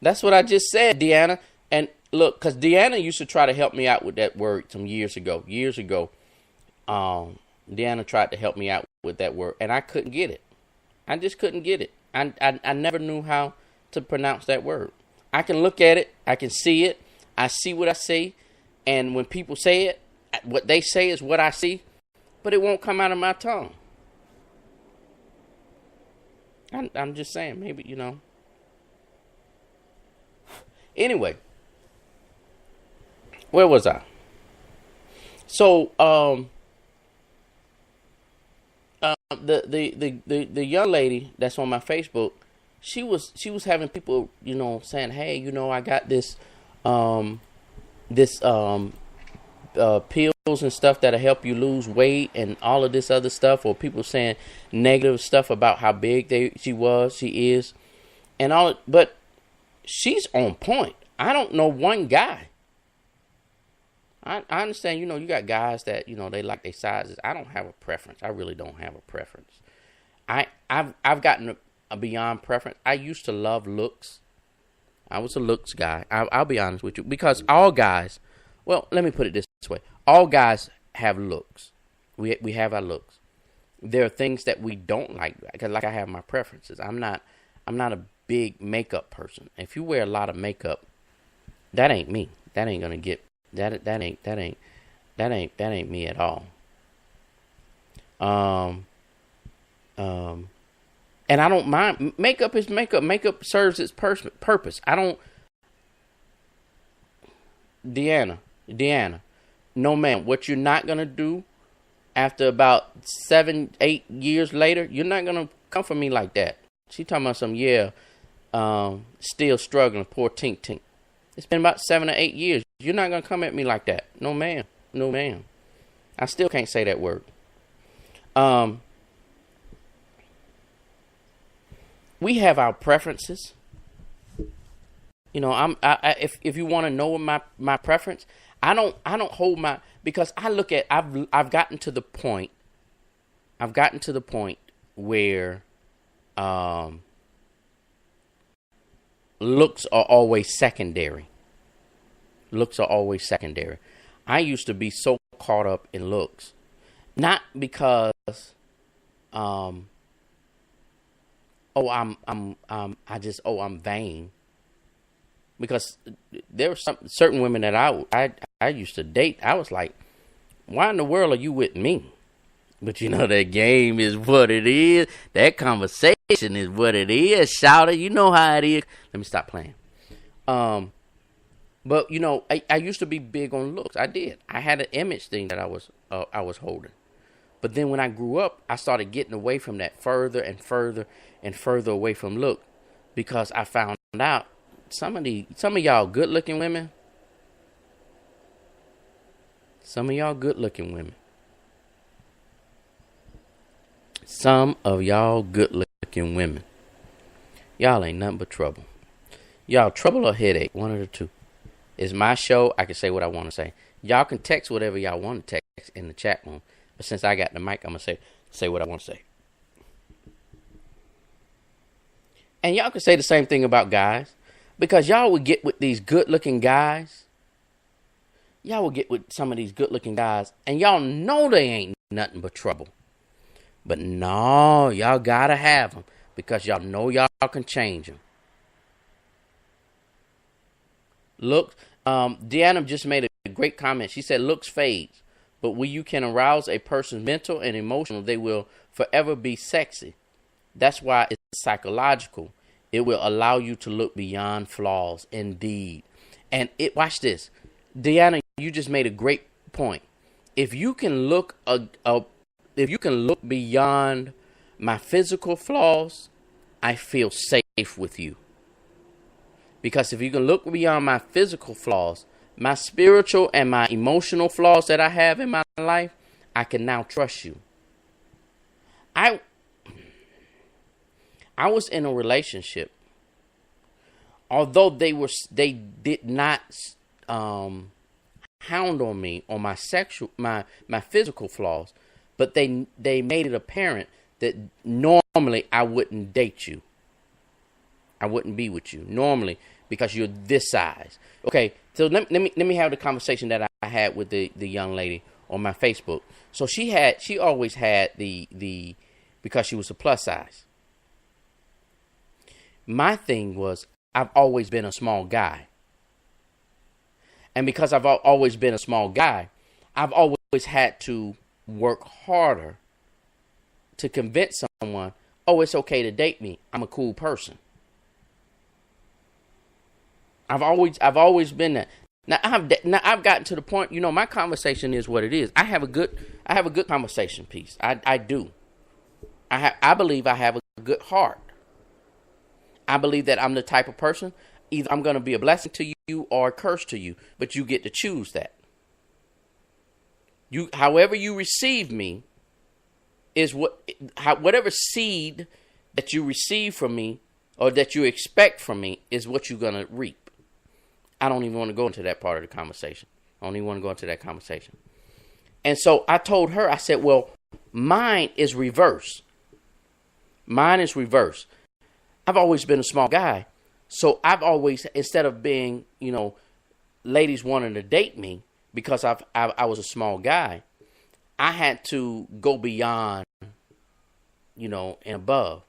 That's what I just said, Deanna. And look, because Deanna used to try to help me out with that word some years ago. Deanna tried to help me out with that word, and I couldn't get it. I just couldn't get it. I never knew how to pronounce that word. I can look at it. I can see it. I see what I see. And when people say it, what they say is what I see. But it won't come out of my tongue. I'm just saying, maybe, Anyway. Where was I? So, the young lady that's on my Facebook, she was having people, saying, hey, I got this pills and stuff that'll help you lose weight and all of this other stuff, or people saying negative stuff about how big she is, and all. But she's on point. I don't know one guy. I understand, you got guys that, they like their sizes. I don't have a preference. I really don't have a preference. I've gotten a beyond preference. I used to love looks. I was a looks guy. I'll be honest with you. Because all guys, well, let me put it this way. All guys have looks. We have our looks. There are things that we don't like. Because like I have my preferences. I'm not a big makeup person. If you wear a lot of makeup, that ain't me. That ain't gonna get. That ain't me at all. And I don't mind. Makeup is makeup. Makeup serves its purpose. I don't. Deanna, no ma'am. What you're not gonna do after about 7-8 years later, you're not gonna come for me like that. She talking about some still struggling, poor tink. It's been about 7 or 8 years. You're not going to come at me like that. No, ma'am. I still can't say that word. We have our preferences. You know, if you want to know my preference, I don't hold my, because I look at, I've gotten to the point where looks are always secondary. Looks are always secondary. I used to be so caught up in looks, not because I'm vain. Because there were certain women that I used to date. I was like, why in the world are you with me? But you know, that game is what it is. That conversation is what it is. Shout it. You know how it is. Let me stop playing. But you know, I used to be big on looks. I did. I had an image thing that I was holding. But then when I grew up, I started getting away from that further and further and further away from look, because I found out some of y'all good looking women. Some of y'all good looking women. Some of y'all good looking women. Y'all ain't nothing but trouble. Y'all trouble or headache, one of the two. It's my show. I can say what I want to say. Y'all can text whatever y'all want to text in the chat room. But since I got the mic, I'm going to say what I want to say. And y'all can say the same thing about guys. Because y'all would get with these good-looking guys. Y'all will get with some of these good-looking guys, and y'all know they ain't nothing but trouble. But no, y'all gotta have them, because y'all know y'all can change them. Look, Deanna just made a great comment. She said, looks fades, but when you can arouse a person's mental and emotional, they will forever be sexy. That's why it's psychological. It will allow you to look beyond flaws, indeed. And watch this, Deanna. You just made a great point. If you can look beyond my physical flaws, I feel safe with you. Because if you can look beyond my physical flaws, my spiritual and my emotional flaws that I have in my life, I can now trust you. I was in a relationship. Although they did not hound on me on my physical flaws, but they made it apparent that normally I wouldn't date you. I wouldn't be with you normally because you're this size. Okay, so let me have the conversation that I had with the young lady on my Facebook. So she always had the because she was a plus size. My thing was, I've always been a small guy. And because I've always been a small guy, I've always had to work harder to convince someone, oh, it's okay to date me. I'm a cool person. I've always been that. Now I've gotten to the point, you know, my conversation is what it is. I have a good conversation piece. I do. I believe I have a good heart. I believe that I'm the type of person, either I'm going to be a blessing to you or a curse to you, but you get to choose that. However you receive me is whatever seed that you receive from me or that you expect from me is what you're going to reap. I don't even want to go into that part of the conversation. I don't even want to go into that conversation. And so I told her, I said, well, mine is reverse. Mine is reverse. I've always been a small guy. So I've always, instead of being, you know, ladies wanting to date me because I was a small guy, I had to go beyond, you know, and above.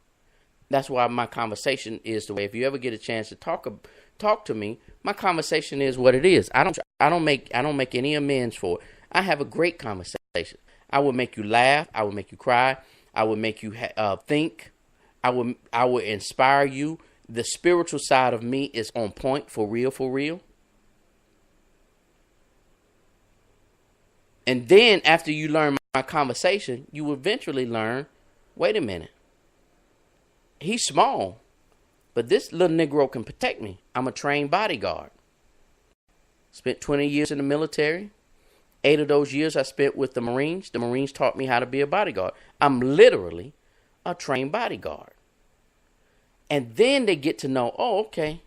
That's why my conversation is the way. If you ever get a chance to talk to me, my conversation is what it is. I don't make any amends for it. I have a great conversation. I will make you laugh. I will make you cry. I will make you think. I will inspire you. The spiritual side of me is on point, for real, for real. And then after you learn my conversation, you will eventually learn, wait a minute. He's small, but this little Negro can protect me. I'm a trained bodyguard. Spent 20 years in the military. 8 of those years I spent with the Marines. The Marines taught me how to be a bodyguard. I'm literally a trained bodyguard. And then they get to know, oh, okay,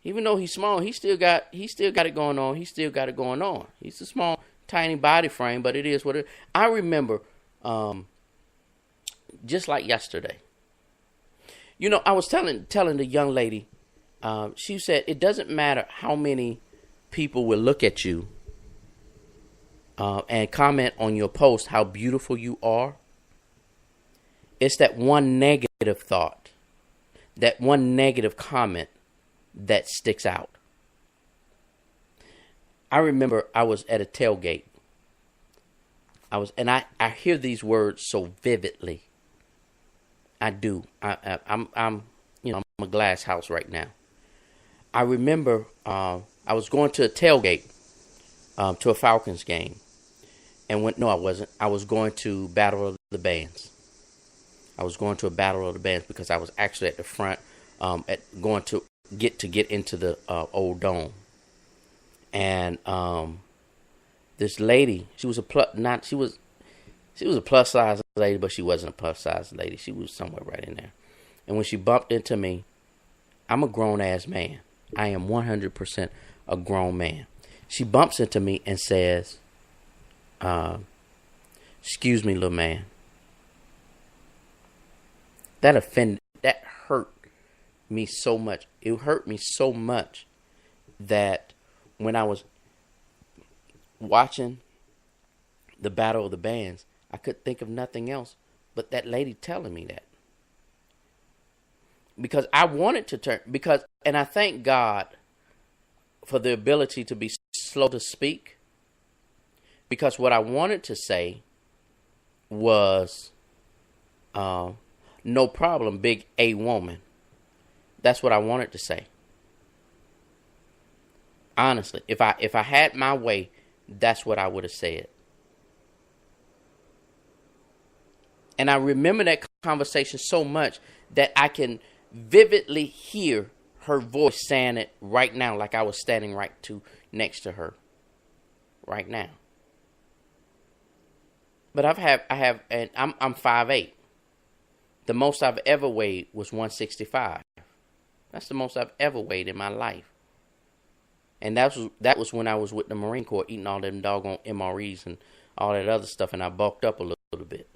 Even though he's small, he still got it going on. He still got it going on. He's a small, tiny body frame, but it is what it. I remember, just like yesterday. You know, I was telling the young lady. She said it doesn't matter how many people will look at you and comment on your post how beautiful you are. It's that one negative thought, that one negative comment that sticks out. I remember I was at a tailgate. I hear these words so vividly. I do. I'm a glass house right now. I remember I was going to a tailgate to a Falcons game. No, I wasn't. I was going to Battle of the Bands. I was going to a Battle of the Bands because I was actually at the front, going to get into the old dome. And this lady, she was a plus size lady, but she wasn't a plus size lady. She was somewhere right in there. And when she bumped into me, I'm a grown ass man. I am 100% a grown man. She bumps into me and says, "Excuse me, little man." That hurt me so much. It hurt me so much that when I was watching the Battle of the Bands, I could think of nothing else but that lady telling me that. Because I wanted to turn, and I thank God for the ability to be slow to speak. Because what I wanted to say was, no problem, big A woman. That's what I wanted to say. Honestly, if I had my way, that's what I would have said. And I remember that conversation so much that I can vividly hear her voice saying it right now, like I was standing next to her right now. But I'm 5'8". The most I've ever weighed was 165. That's the most I've ever weighed in my life. And that was when I was with the Marine Corps, eating all them doggone MREs and all that other stuff, and I bulked up a little bit.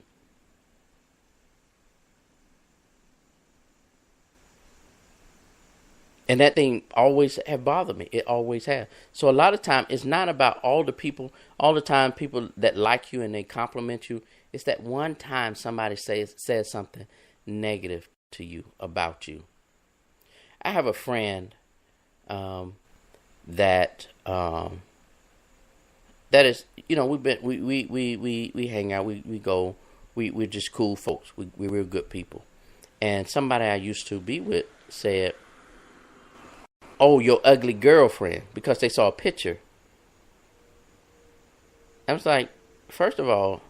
And that thing always have bothered me. It always has. So a lot of time, it's not about all the time people that like you and they compliment you. It's that one time somebody says something negative to you, about you. I have a friend that is, you know, we hang out, we go, we're just cool folks. We're real good people. And somebody I used to be with said, "Oh, your ugly girlfriend," because they saw a picture. I was like, first of all,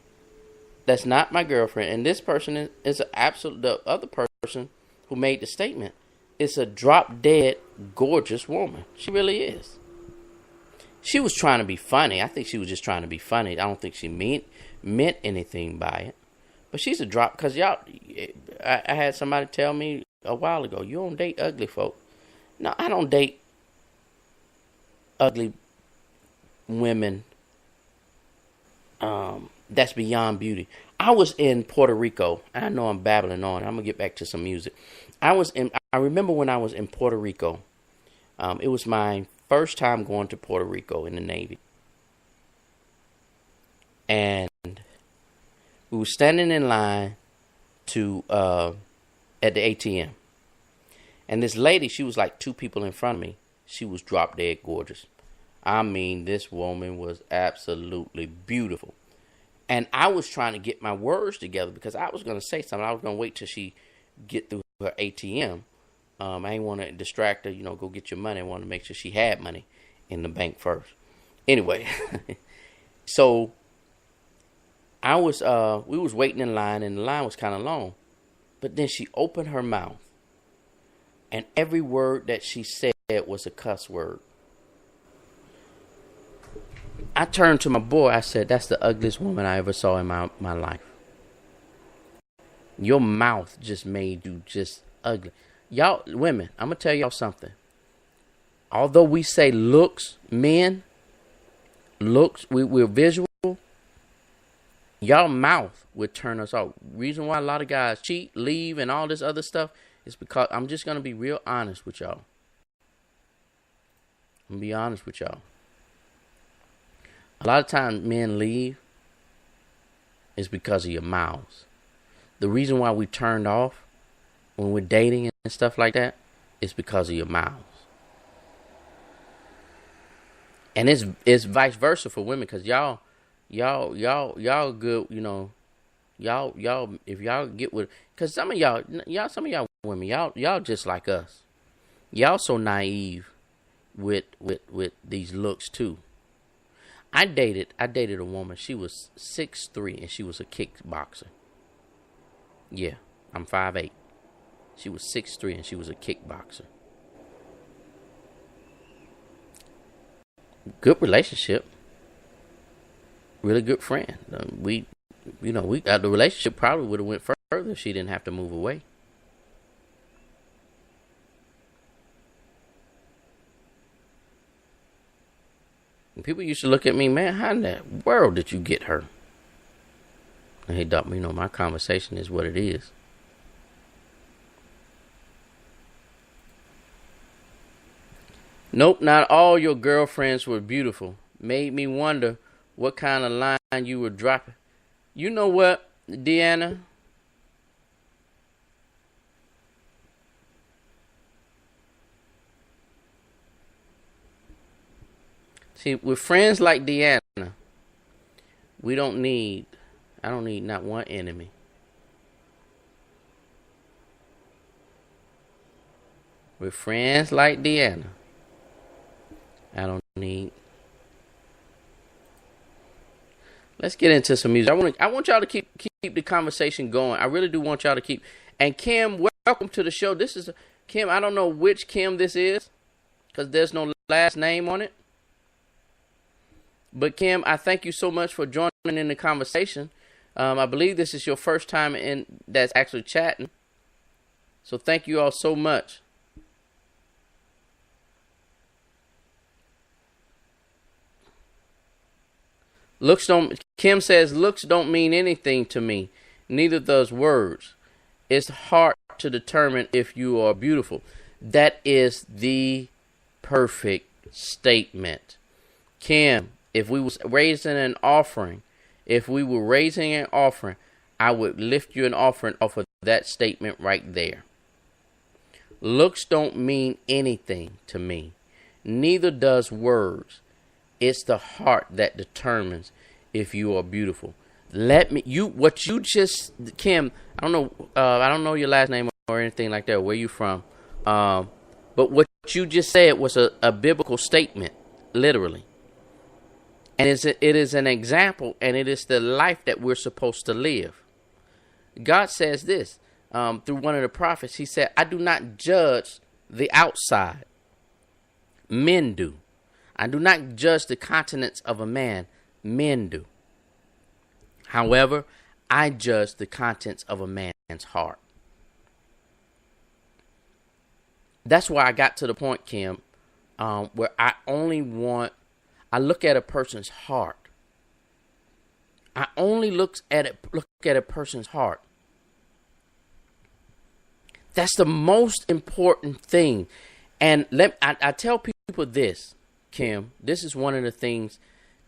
that's not my girlfriend. And this person is the other person who made the statement is a drop dead gorgeous woman. She really is. She was trying to be funny. I think she was just trying to be funny. I don't think she meant anything by it. But she's a drop, because I had somebody tell me a while ago, you don't date ugly folk. No, I don't date ugly women. That's beyond beauty. I was in Puerto Rico. I know I'm babbling on. I'm gonna get back to some music. I remember when I was in Puerto Rico. It was my first time going to Puerto Rico in the Navy, and we were standing in line at the ATM. And this lady, she was like two people in front of me. She was drop dead gorgeous. I mean, this woman was absolutely beautiful. And I was trying to get my words together because I was going to say something. I was going to wait till she get through her ATM. I didn't want to distract her, go get your money. I wanted to make sure she had money in the bank first. Anyway, so we was waiting in line, and the line was kind of long. But then she opened her mouth, and every word that she said was a cuss word. I turned to my boy. I said, "That's the ugliest woman I ever saw in my life. Your mouth just made you just ugly." Y'all, women, I'm going to tell y'all something. although we say looks, men, looks, we're visual, y'all mouth would turn us off. Reason why a lot of guys cheat, leave, and all this other stuff is because I'm just going to be real honest with y'all. I'm going to be honest with y'all. A lot of times men leave is because of your mouths. The reason why we turned off when we're dating and stuff like that is because of your mouths. And it's vice versa for women, because y'all good, you know, y'all if y'all get with, because some of y'all women, y'all just like us. Y'all so naive with these looks too. I dated a woman. She was 6'3" and she was a kickboxer. Yeah, I'm 5'8". She was 6'3" and she was a kickboxer. Good relationship. Really good friend. The relationship probably would have went further if she didn't have to move away. And people used to look at me, man, how in the world did you get her? And hey, Doc, my conversation is what it is. Nope, not all your girlfriends were beautiful. Made me wonder what kind of line you were dropping. You know what, Deanna? See, with friends like Deanna, I don't need not one enemy. With friends like Deanna, I don't need. Let's get into some music. I want y'all to keep the conversation going. I really do want y'all to keep. And Kim, welcome to the show. This is Kim. I don't know which Kim this is, because there's no last name on it. But Kim, I thank you so much for joining in the conversation. I believe this is your first time that's actually chatting. So thank you all so much. Kim says, looks don't mean anything to me. Neither does words. It's hard to determine if you are beautiful. That is the perfect statement. Kim, if we were raising an offering, I would lift you an offering off of that statement right there. Looks don't mean anything to me. Neither does words. It's the heart that determines if you are beautiful. Kim, I don't know your last name or anything like that, where you from. But what you just said was a biblical statement, literally. And it is an example, and it is the life that we're supposed to live. God says this through one of the prophets. He said, I do not judge the outside. Men do. I do not judge the countenance of a man. Men do. However, I judge the contents of a man's heart. That's why I got to the point, Kim, where I look at a person's heart. I only look at a person's heart. That's the most important thing. And I tell people this, Kim. This is one of the things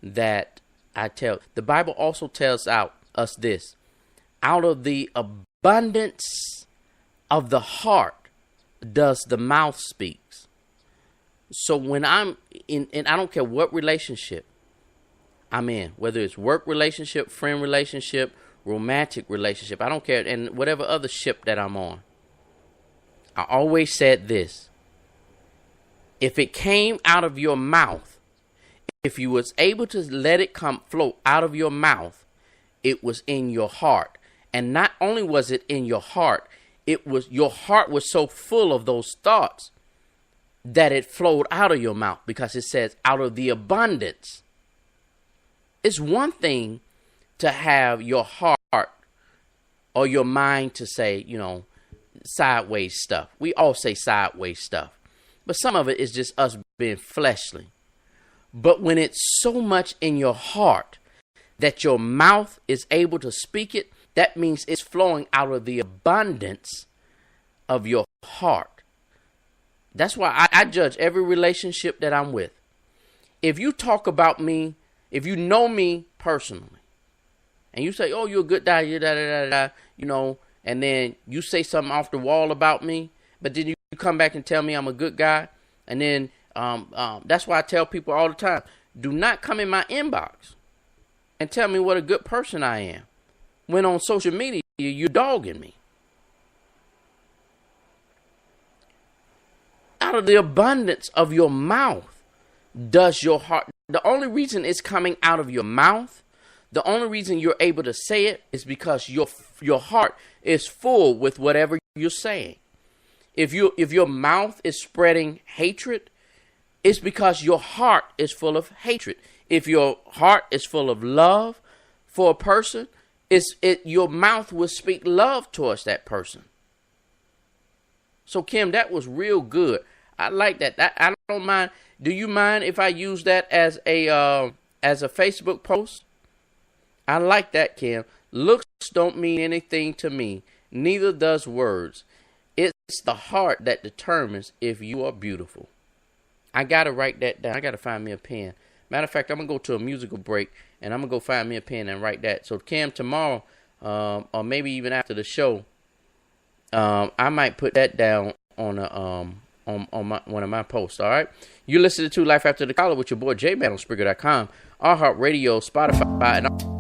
that I tell. The Bible also tells us this. Out of the abundance of the heart does the mouth speaks. So when I'm in, and I don't care what relationship I'm in, whether it's work relationship, friend relationship, romantic relationship, I don't care, and whatever other ship that I'm on, I always said this. If it came out of your mouth, if you was able to let it flow out of your mouth, it was in your heart. And not only was it in your heart, your heart was so full of those thoughts that it flowed out of your mouth, because it says out of the abundance. It's one thing to have your heart or your mind to say, sideways stuff. We all say sideways stuff. But some of it is just us being fleshly. But when it's so much in your heart that your mouth is able to speak it, that means it's flowing out of the abundance of your heart. That's why I judge every relationship that I'm with. If you talk about me, if you know me personally, and you say, oh, you're a good guy, and then you say something off the wall about me, but then you come back and tell me I'm a good guy, and then that's why I tell people all the time, do not come in my inbox and tell me what a good person I am, when on social media you're dogging me. Out of the abundance of your mouth does your heart. The only reason it's coming out of your mouth, the only reason you're able to say it is because your heart is full with whatever you're saying. If your mouth is spreading hatred, it's because your heart is full of hatred. If your heart is full of love for a person, your mouth will speak love towards that person. So Kim, that was real good. I like that. I don't mind. Do you mind if I use that as a Facebook post? I like that, Kim. Looks don't mean anything to me. Neither does words. It's the heart that determines if you are beautiful. I got to write that down. I got to find me a pen. Matter of fact, I'm going to go to a musical break, and I'm going to go find me a pen and write that. So, Kim, tomorrow, or maybe even after the show, I might put that down on one of my posts, all right? You're listening to Life After the Collar with your boy J-Man on Spreaker.com, iHeartRadio, Spotify, and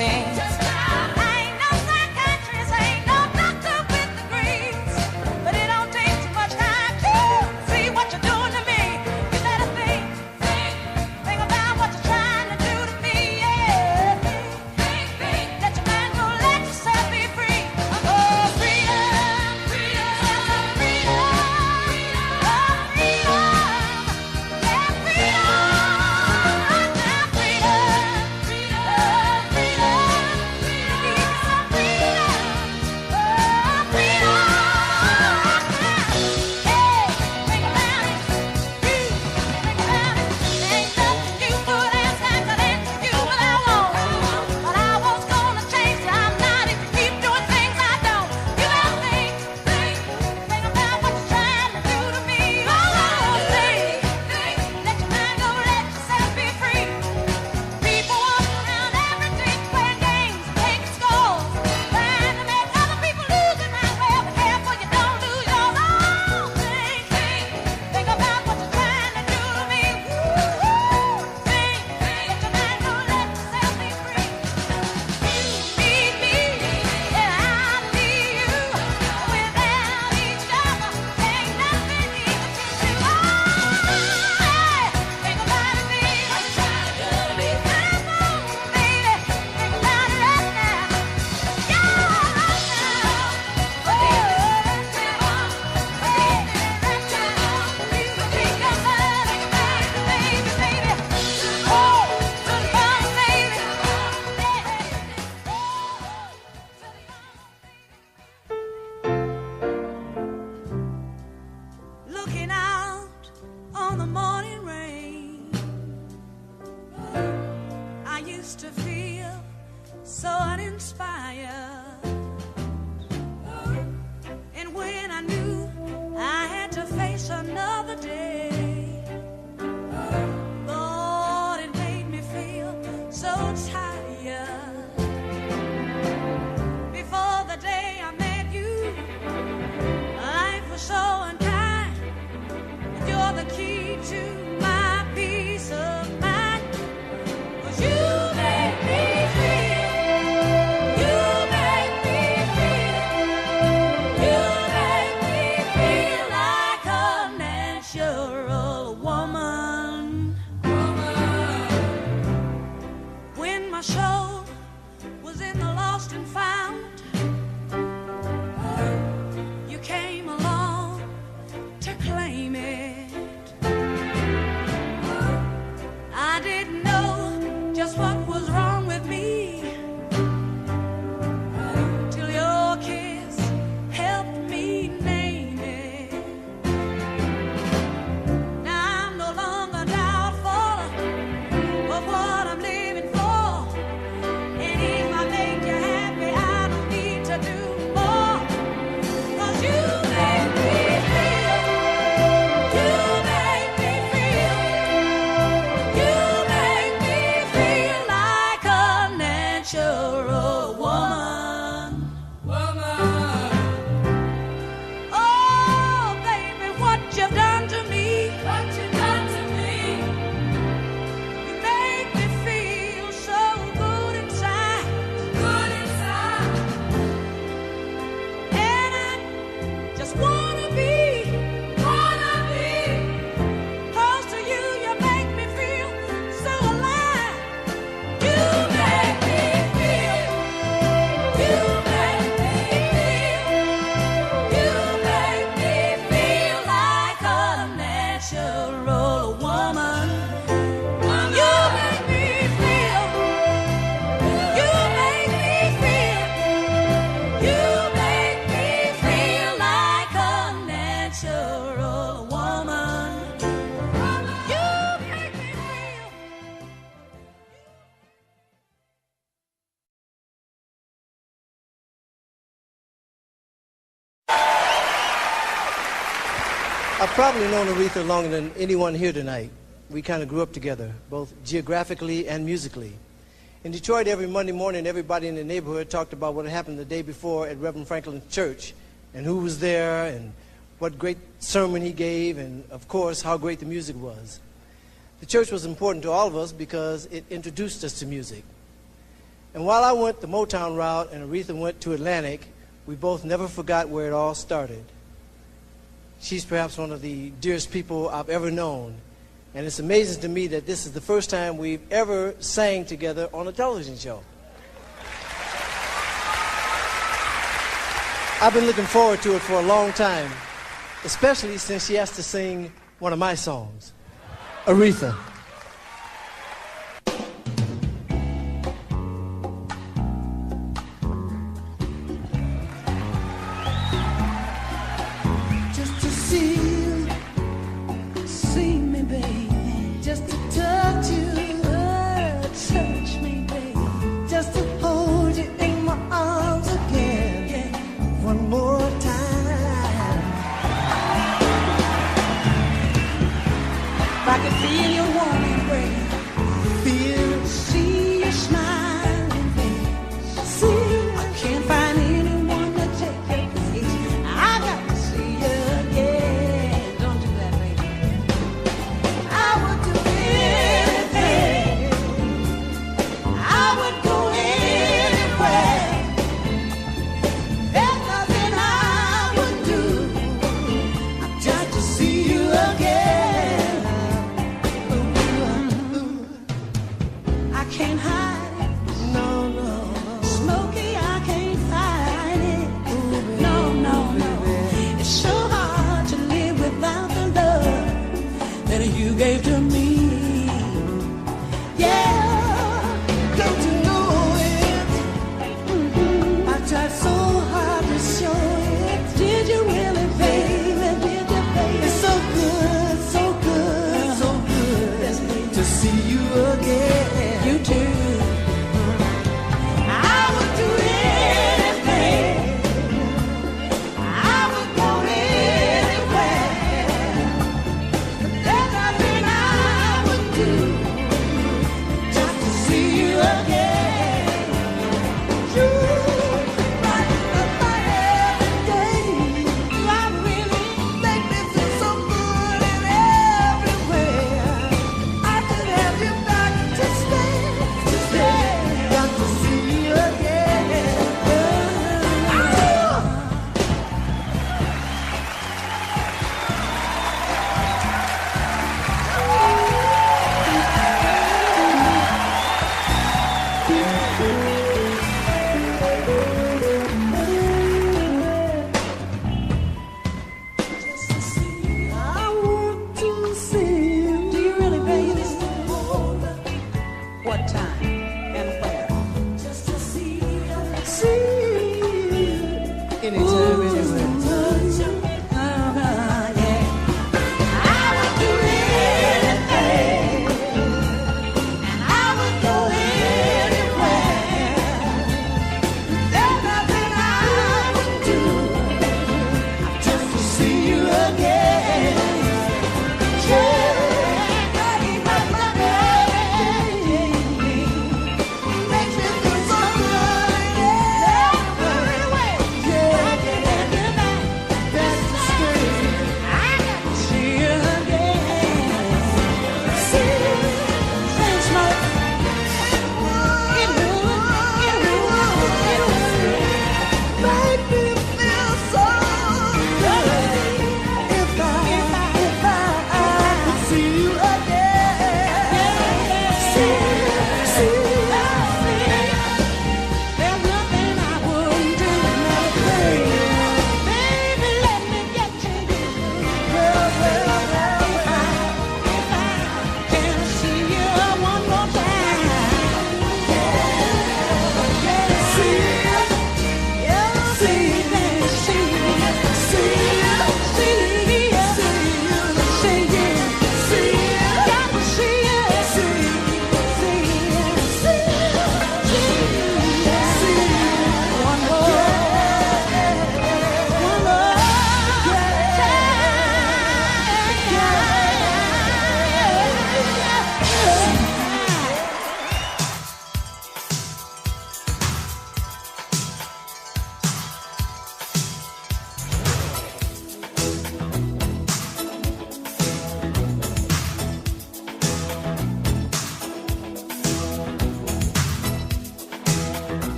See conspire. And when I knew I had to face another day, Lord, it made me feel so tired. Before the day I met you, life was so unkind. You're the key to my peace of mind. 'Cause you make me feel, you make me feel, you make me feel like a natural woman. When my soul was in the lost and found, you came along to claim it. I didn't know just what was wrong with me till your kiss helped me name it. Now I'm no longer doubtful of what I'm living for. And if I make you happy, I don't need to do more. 'Cause you make me feel, you make me feel, you make me feel like a natural woman. Oh, baby, what you've done to me, what you've done to me. You make me feel so good inside, good inside. And I just wanna be close to you. You make me feel so alive. You make me feel, you make me feel, you make me feel like a natural woman. You make me feel, you make me feel, you make me feel like a natural woman. You make me feel. I've probably known Aretha longer than anyone here tonight. We kind of grew up together, both geographically and musically. In Detroit, every Monday morning, everybody in the neighborhood talked about what had happened the day before at Reverend Franklin's church, and who was there, and what great sermon he gave, and of course, how great the music was. The church was important to all of us because it introduced us to music. And while I went the Motown route and Aretha went to Atlantic, we both never forgot where it all started. She's perhaps one of the dearest people I've ever known. And it's amazing to me that this is the first time we've ever sang together on a television show. I've been looking forward to it for a long time, especially since she has to sing one of my songs, Aretha. Just to see me, baby. Just to touch you, touch me, baby. Just to hold you in my arms again, yeah. One more time. If I could feel your warmth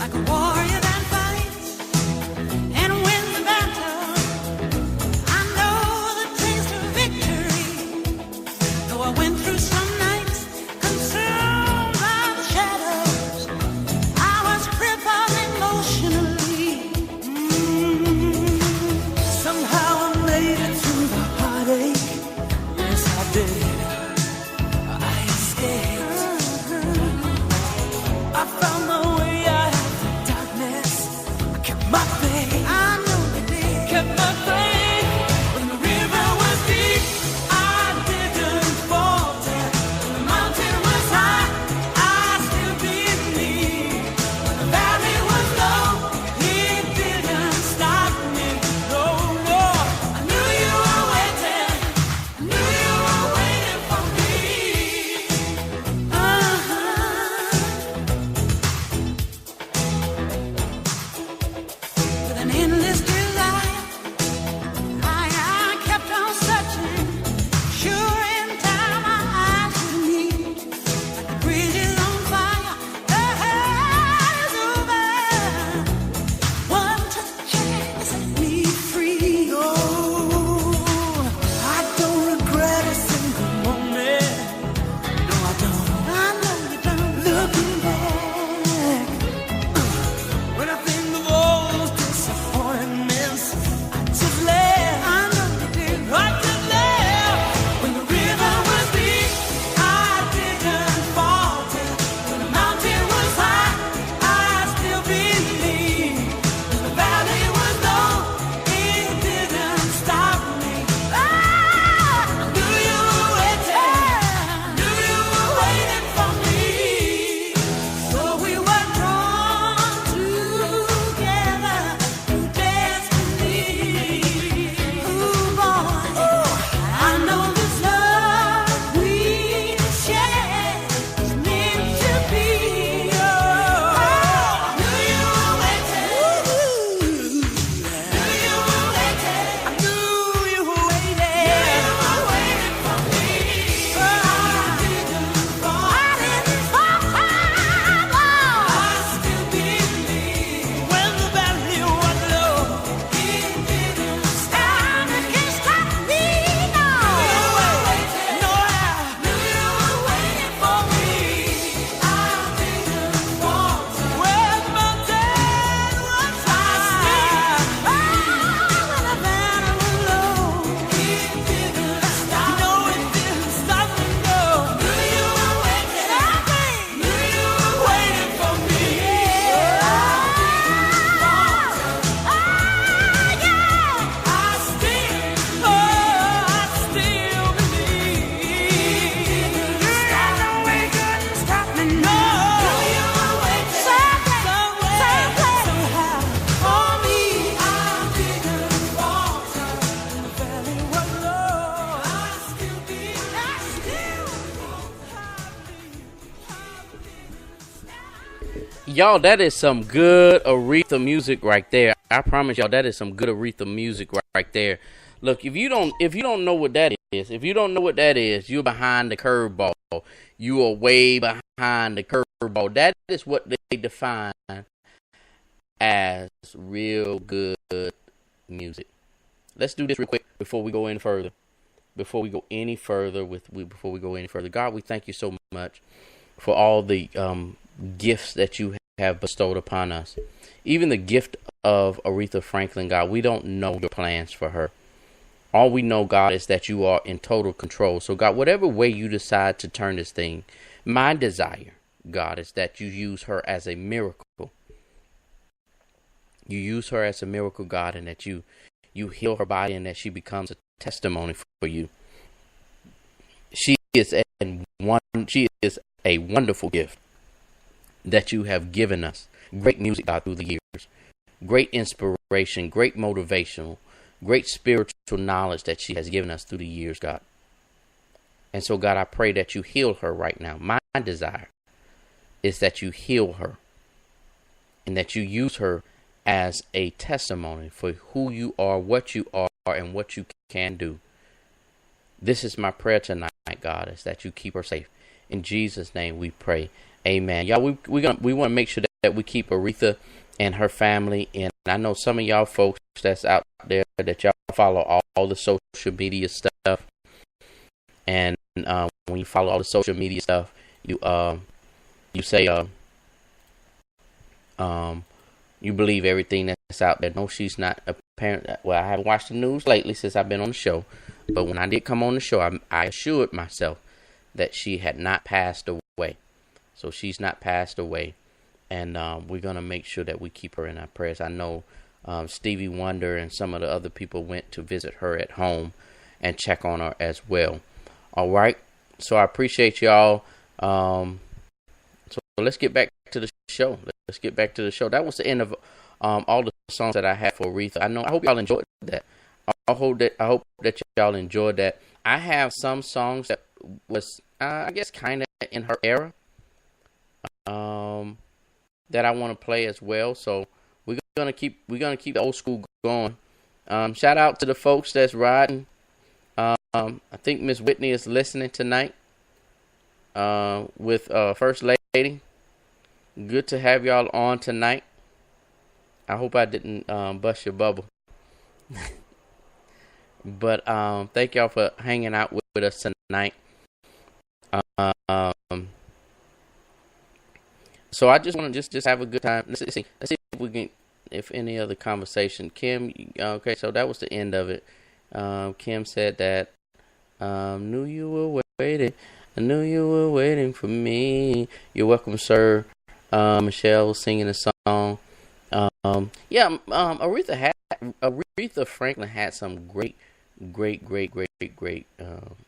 like a warrior that fights and wins the battle. I know the taste of victory, though I went through some nights consumed by the shadows. I was crippled emotionally. Somehow I made it through the heartache. Yes, I did. I escaped. I found my way out of the darkness. I kept my faith. I know I did. Kept my faith. When the river was deep, I didn't falter. When the mountain was high, I still believed. When the valley was low, it didn't stop me. No, no. I knew you were waiting. I knew you were waiting for me. With an endless desire, I kept on searching. Sure, in time my eyes would meet. Like the bridge is on fire, the hell is over. One touch and set me free. Oh, I don't regret a single moment. No, I don't. I know you don't. Looking back, when I think of all those disappointments, I just laugh. I know you did. I just laugh. When the river was deep, I didn't falter. When the mountain was high, I still believed. When the valley was low, it didn't stop me. I knew you were waiting. Knew you were waiting for me. So we were drawn together through destiny. Ooh, boy, I know this love we share is meant to be. Oh, knew you were waiting. Knew you were waiting. I knew you were waiting. You were waiting for me. I didn't fall. I didn't fall. I still believe. When the valley was low, it didn't stop. It can't stop me. No. You were waiting. No, I knew you were waiting for me. I didn't falter. When the mountain was high, when the valley was low, it didn't stop. No, it didn't stop me. No. Knew you were waiting. Knew you were waiting for me. I didn't falter. I still believe. No way couldn't stop me. No. Knew you were waiting. Somehow, for me. I didn't falter. The valley was low. I still believe. Y'all, that is some good Aretha music right there. I promise y'all, that is some good Aretha music right there. Look, if you don't know what that is, you're behind the curveball. You are way behind the curveball. That is what they define as real good music. Let's do this real quick before we go any further. Before we go any further, God, we thank you so much for all the gifts that you have bestowed upon us. Even the gift of Aretha Franklin, God, we don't know your plans for her. All we know, God, is that you are in total control. So, God, whatever way you decide to turn this thing, my desire, God, is that you use her as a miracle. You use her as a miracle, God, and that you heal her body and that she becomes a testimony for you. She is a wonderful gift that you have given us. Great music, God, through the years. Great inspiration, great motivational, great spiritual knowledge that she has given us through the years, God. And so, God, I pray that you heal her right now. My desire is that you heal her and that you use her as a testimony for who you are, and what you can do. This is my prayer tonight, God, is that you keep her safe. In Jesus' name we pray. Amen. Y'all, we want to make sure that we keep Aretha and her family. And I know some of y'all folks that's out there that y'all follow all the social media stuff. And when you follow all the social media stuff, you say you believe everything that's out there. No, she's not. Apparently, well, I haven't watched the news lately since I've been on the show. But when I did come on the show, I assured myself that she had not passed away. So she's not passed away. And we're going to make sure that we keep her in our prayers. I know Stevie Wonder and some of the other people went to visit her at home and check on her as well. All right. So I appreciate y'all. So let's get back to the show. Let's get back to the show. That was the end of all the songs that I had for Aretha. I hope y'all enjoyed that. I hope that y'all enjoyed that. I have some songs that was, I guess, kind of in her era, that I want to play as well. So we're gonna keep the old school going. Shout out to the folks that's riding. I think Miss Whitney is listening tonight with First Lady. Good to have y'all on tonight. I hope I didn't bust your bubble. But thank y'all for hanging out with us tonight. So I just want to just have a good time. Let's see if we can, if any other conversation. Kim, okay, so that was the end of it. Kim said that knew you were waiting. I knew you were waiting for me. You're welcome, sir. Michelle was singing a song. Aretha Franklin had some great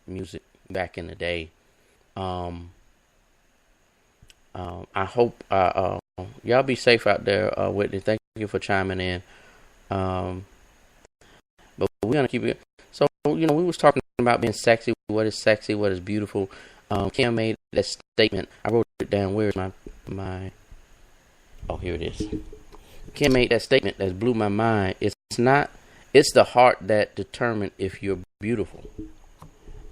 music back in the day. I hope y'all be safe out there, Whitney. Thank you for chiming in. But we're gonna keep it. So we was talking about being sexy. What is sexy? What is beautiful? Kim made that statement. I wrote it down. Where's my? Oh, here it is. Kim made that statement that blew my mind. It's the heart that determines if you're beautiful.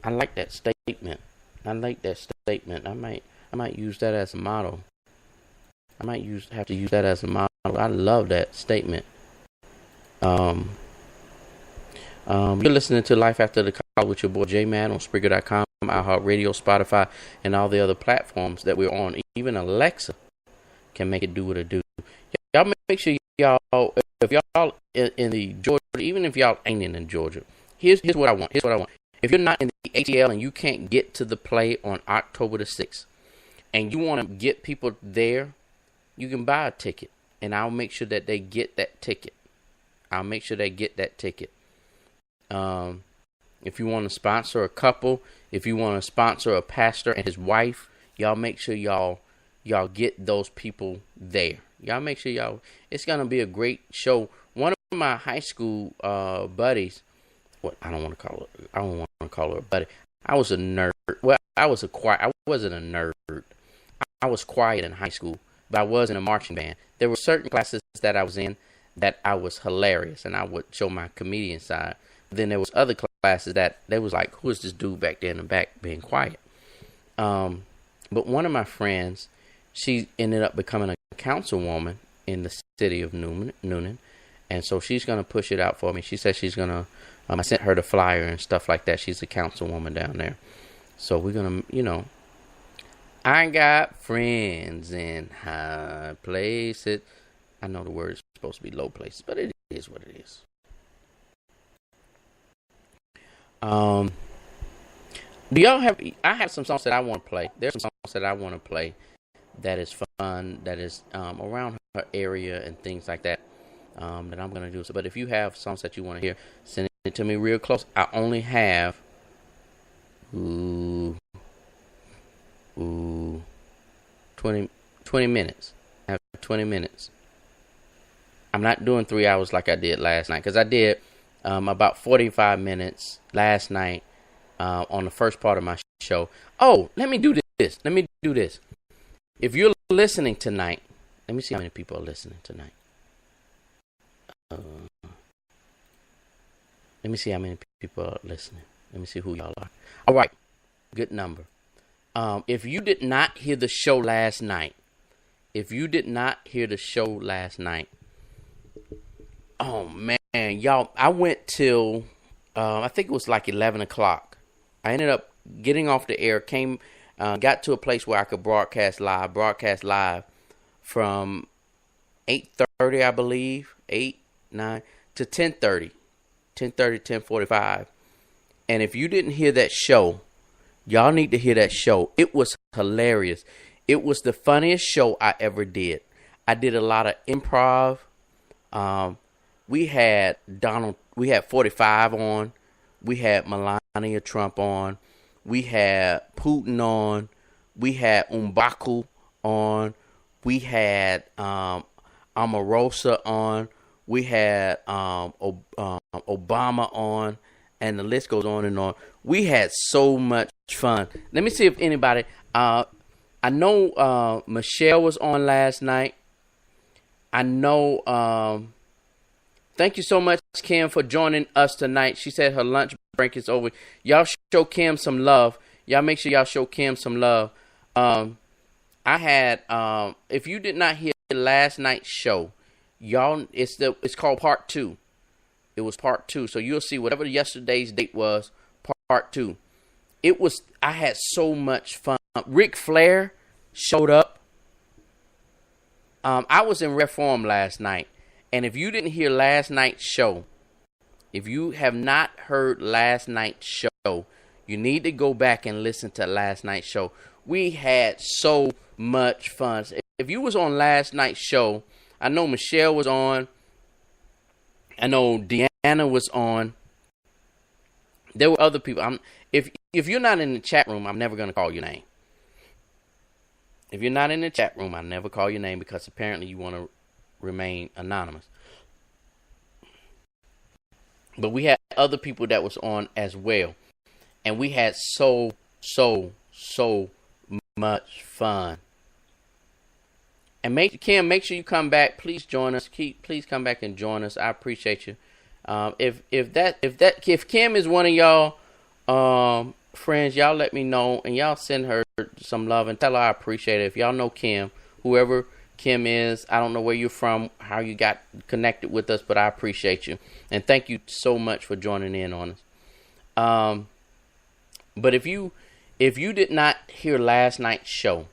I like that statement. I might use that as a model. Have to use that as a model. I love that statement. You're listening to Life After the Call with your boy J-Man on Spreaker.com, iHeartRadio, Spotify, and all the other platforms that we're on. Even Alexa can make it do what it do. Y'all make sure y'all, if y'all in the Georgia, even if y'all ain't in Georgia, here's what I want. If you're not in the ATL and you can't get to the play on October the 6th, and you want to get people there, you can buy a ticket, and I'll make sure that they get that ticket. If you want to sponsor a couple, if you want to sponsor a pastor and his wife, y'all make sure y'all get those people there. Y'all make sure it's going to be a great show. One of my high school buddies, I don't want to call her a buddy. I was a nerd. Well, I wasn't a nerd. I was quiet in high school, but I was in a marching band. There were certain classes that I was in that I was hilarious, and I would show my comedian side. Then there was other classes that they was like, who is this dude back there in the back being quiet? But one of my friends, she ended up becoming a councilwoman in the city of Noonan, and so she's going to push it out for me. She said she's going to, I sent her the flyer and stuff like that. She's a councilwoman down there. So we're going to, I got friends in high places. I know the word is supposed to be low places, but it is what it is. Do y'all have? I have some songs that I want to play. There's some songs that I want to play that is fun, that is around her area and things like that. That I'm gonna do. So, but if you have songs that you want to hear, send it to me real close. I only have 20 minutes. I have 20 minutes. I'm not doing 3 hours like I did last night, because I did about 45 minutes last night on the first part of my show. Oh, let me do this. If you're listening tonight, let me see how many people are listening tonight. Let me see how many people are listening. Let me see who y'all are. All right. Good number. If you did not hear the show last night, if you did not hear the show last night, oh man, y'all, I went till I think it was like 11 o'clock. I ended up getting off the air, got to a place where I could broadcast live from 8:30, I believe, 8, 9 to 10:30, 10:45. And if you didn't hear that show, y'all need to hear that show. It was hilarious. It was the funniest show I ever did. I did a lot of improv. We had 45 on. We had Melania Trump on. We had Putin on. We had M'Baku on. We had Omarosa on. We had Obama on. And the list goes on and on. We had so much fun. Let me see if anybody... I know Michelle was on last night. I know... thank you so much, Kim, for joining us tonight. She said her lunch break is over. Y'all show Kim some love. Y'all make sure y'all show Kim some love. I had... if you did not hear last night's show, y'all... It's called Part 2. It was Part 2. So you'll see whatever yesterday's date was, Part 2. I had so much fun. Ric Flair showed up. I was in rare form last night. And if you didn't hear last night's show, if you have not heard last night's show, you need to go back and listen to last night's show. We had so much fun. If you was on last night's show, I know Michelle was on. I know Deanna was on. There were other people. If you're not in the chat room, I'm never going to call your name. If you're not in the chat room, I never call your name because apparently you want to remain anonymous. But we had other people that was on as well. And we had so much fun. And Kim, make sure you come back. Please join us. Please come back and join us. I appreciate you. If Kim is one of y'all friends, y'all let me know and y'all send her some love and tell her I appreciate it. If y'all know Kim, whoever Kim is, I don't know where you're from, how you got connected with us, but I appreciate you and thank you so much for joining in on us. But if you did not hear last night's show,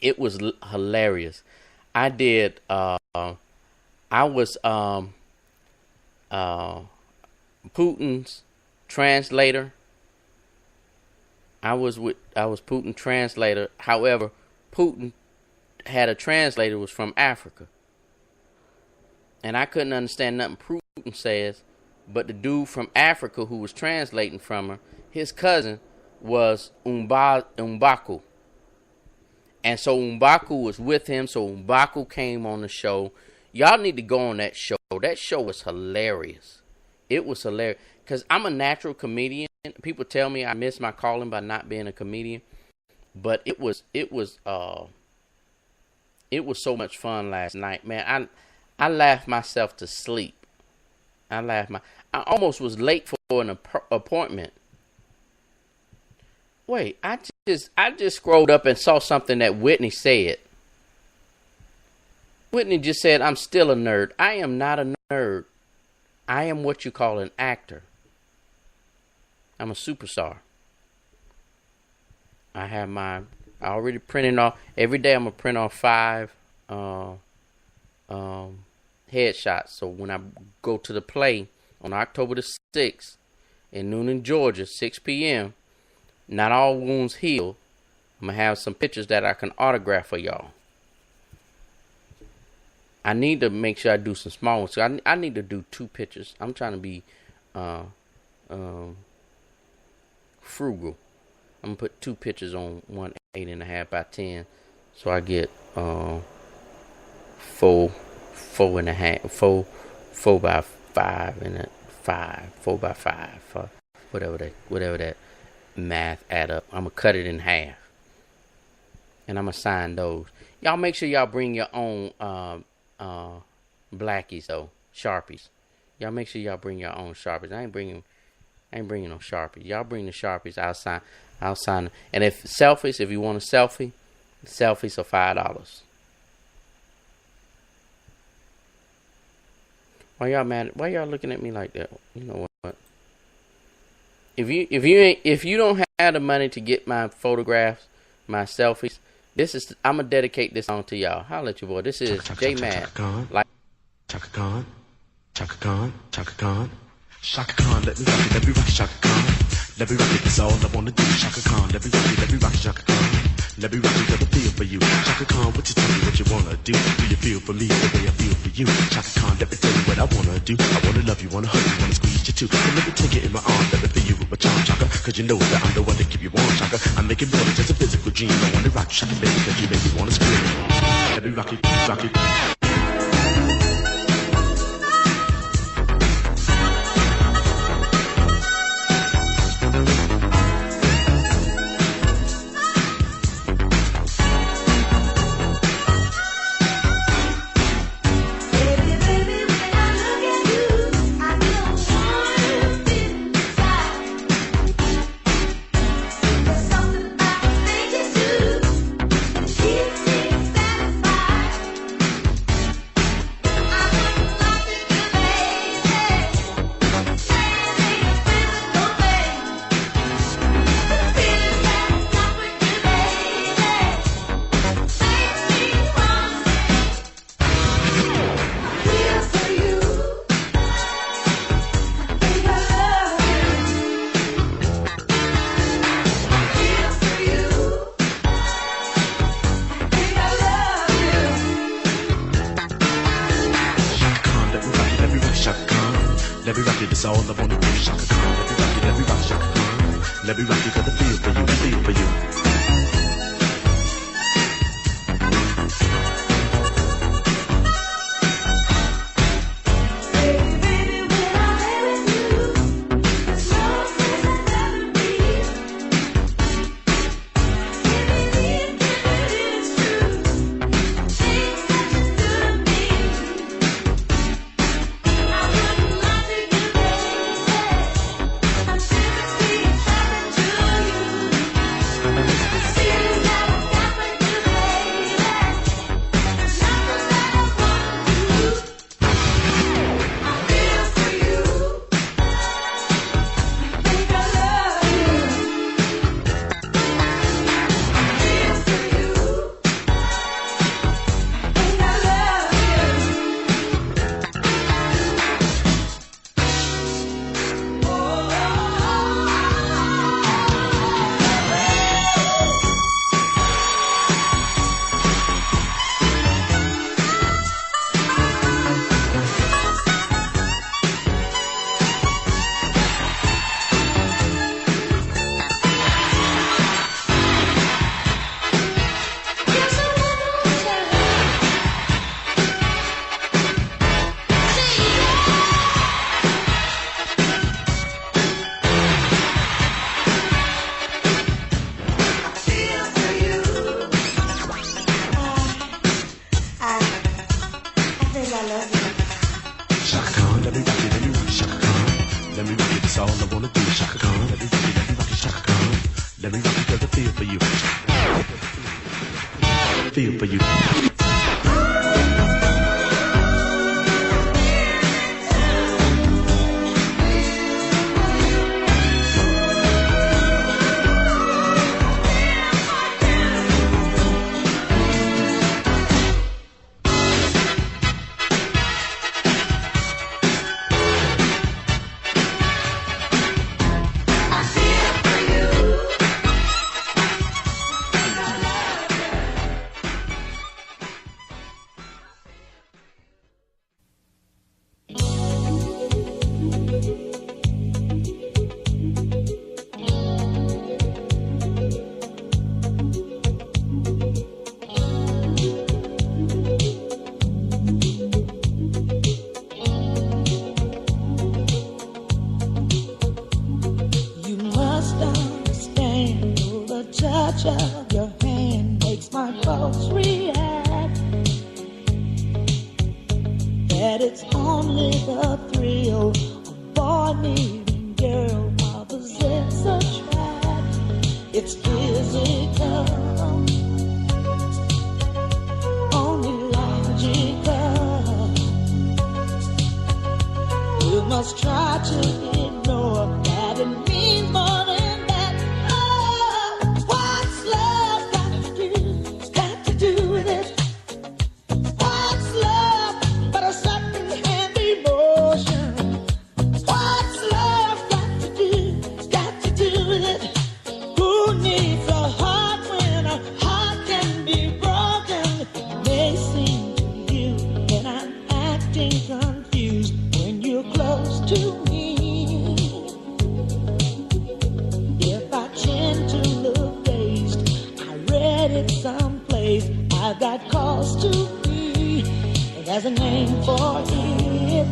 it was hilarious. I was Putin's translator. I was Putin's translator. However, Putin had a translator who was from Africa. And I couldn't understand nothing Putin says, but the dude from Africa who was translating from her, his cousin was M'Baku. And so M'Baku was with him, so M'Baku came on the show. Y'all need to go on that show. That show was hilarious. It was hilarious. Because I'm a natural comedian. People tell me I miss my calling by not being a comedian. But it was so much fun last night. Man, I laughed myself to sleep. I almost was late for an appointment. Wait, I just scrolled up and saw something that Whitney said. Whitney just said, I'm still a nerd. I am not a nerd. I am what you call an actor. I'm a superstar. I already printed off, every day I'm going to print off 5 headshots. So when I go to the play on October the 6th in Noonan, Georgia, 6 p.m., not all wounds heal. I'm going to have some pictures that I can autograph for y'all. I need to make sure I do some small ones. So I need to do 2 pictures. I'm trying to be frugal. I'm going to put 2 pictures on one 8.5 by 10. So I get 4 by 5 and a 4 by 5. Whatever that math add up. I'm gonna cut it in half and I'm gonna sign those. Y'all make sure y'all bring your own blackies though, Sharpies. Y'all make sure y'all bring your own Sharpies. I ain't bringing no Sharpies. Y'all bring the Sharpies. I'll sign. And if you want a selfie, Selfies are $5. Why y'all mad? Why y'all looking at me like that? You know what? If you don't have the money to get my photographs, my selfies, I'm gonna dedicate this song to y'all. Holla at your boy. This is J Mad. Like Chaka Khan, Chaka Khan, Chaka Khan, Chaka Khan, let me rock it, Chaka Khan. Let me rock it, that's all I wanna do, Chaka Khan. Let me rock it, Chaka Khan. Let me rock it, got a feel for you, Chaka Khan. What you tell me, what you wanna do? Do you feel for me the way I feel for you, Chaka Khan? Let me tell you what I wanna do. I wanna love you, wanna hug you, wanna squeeze you too. So let me take it in my arms, let me feel you with my charm, Chaka. Cause you know that I'm the one to keep you warm, Chaka. I make it more than just a physical dream. I wanna rock you, Chaka, baby, cause you make me wanna scream. Let me rock it, rock it. Let me rock it, that's all I wanna do, Chaka Khan. Let me rock it, Chaka Khan. Let me rock it, got the feel for you, feel for you. Feel for you. touch of your hand makes my pulse react. That it's only the thrill of boy meeting girl opposites attract. It's physical. must try to ignore that it means more than that. Oh, what's love got to do? Got to do with it. What's love but a second-hand emotion? What's love got to do? Got to do with it. Who needs a heart when a heart can be broken? May seem to you that I'm acting confused when you're close to me. If I tend to look dazed, I read it someplace. I've got cause to be. There's a name for it.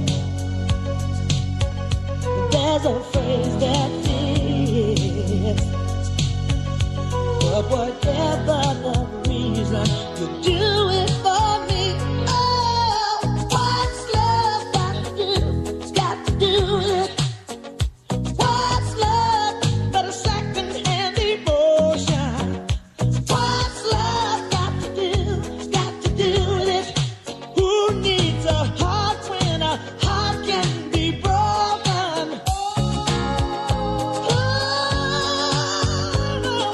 There's a phrase that fits. But whatever the reason, you do it for me. Oh, what's love got to do? It's got to do with it. What's love but a second-hand emotion? What's love got to do? It's got to do with it. Who needs a heart when a heart can be broken? Oh, no.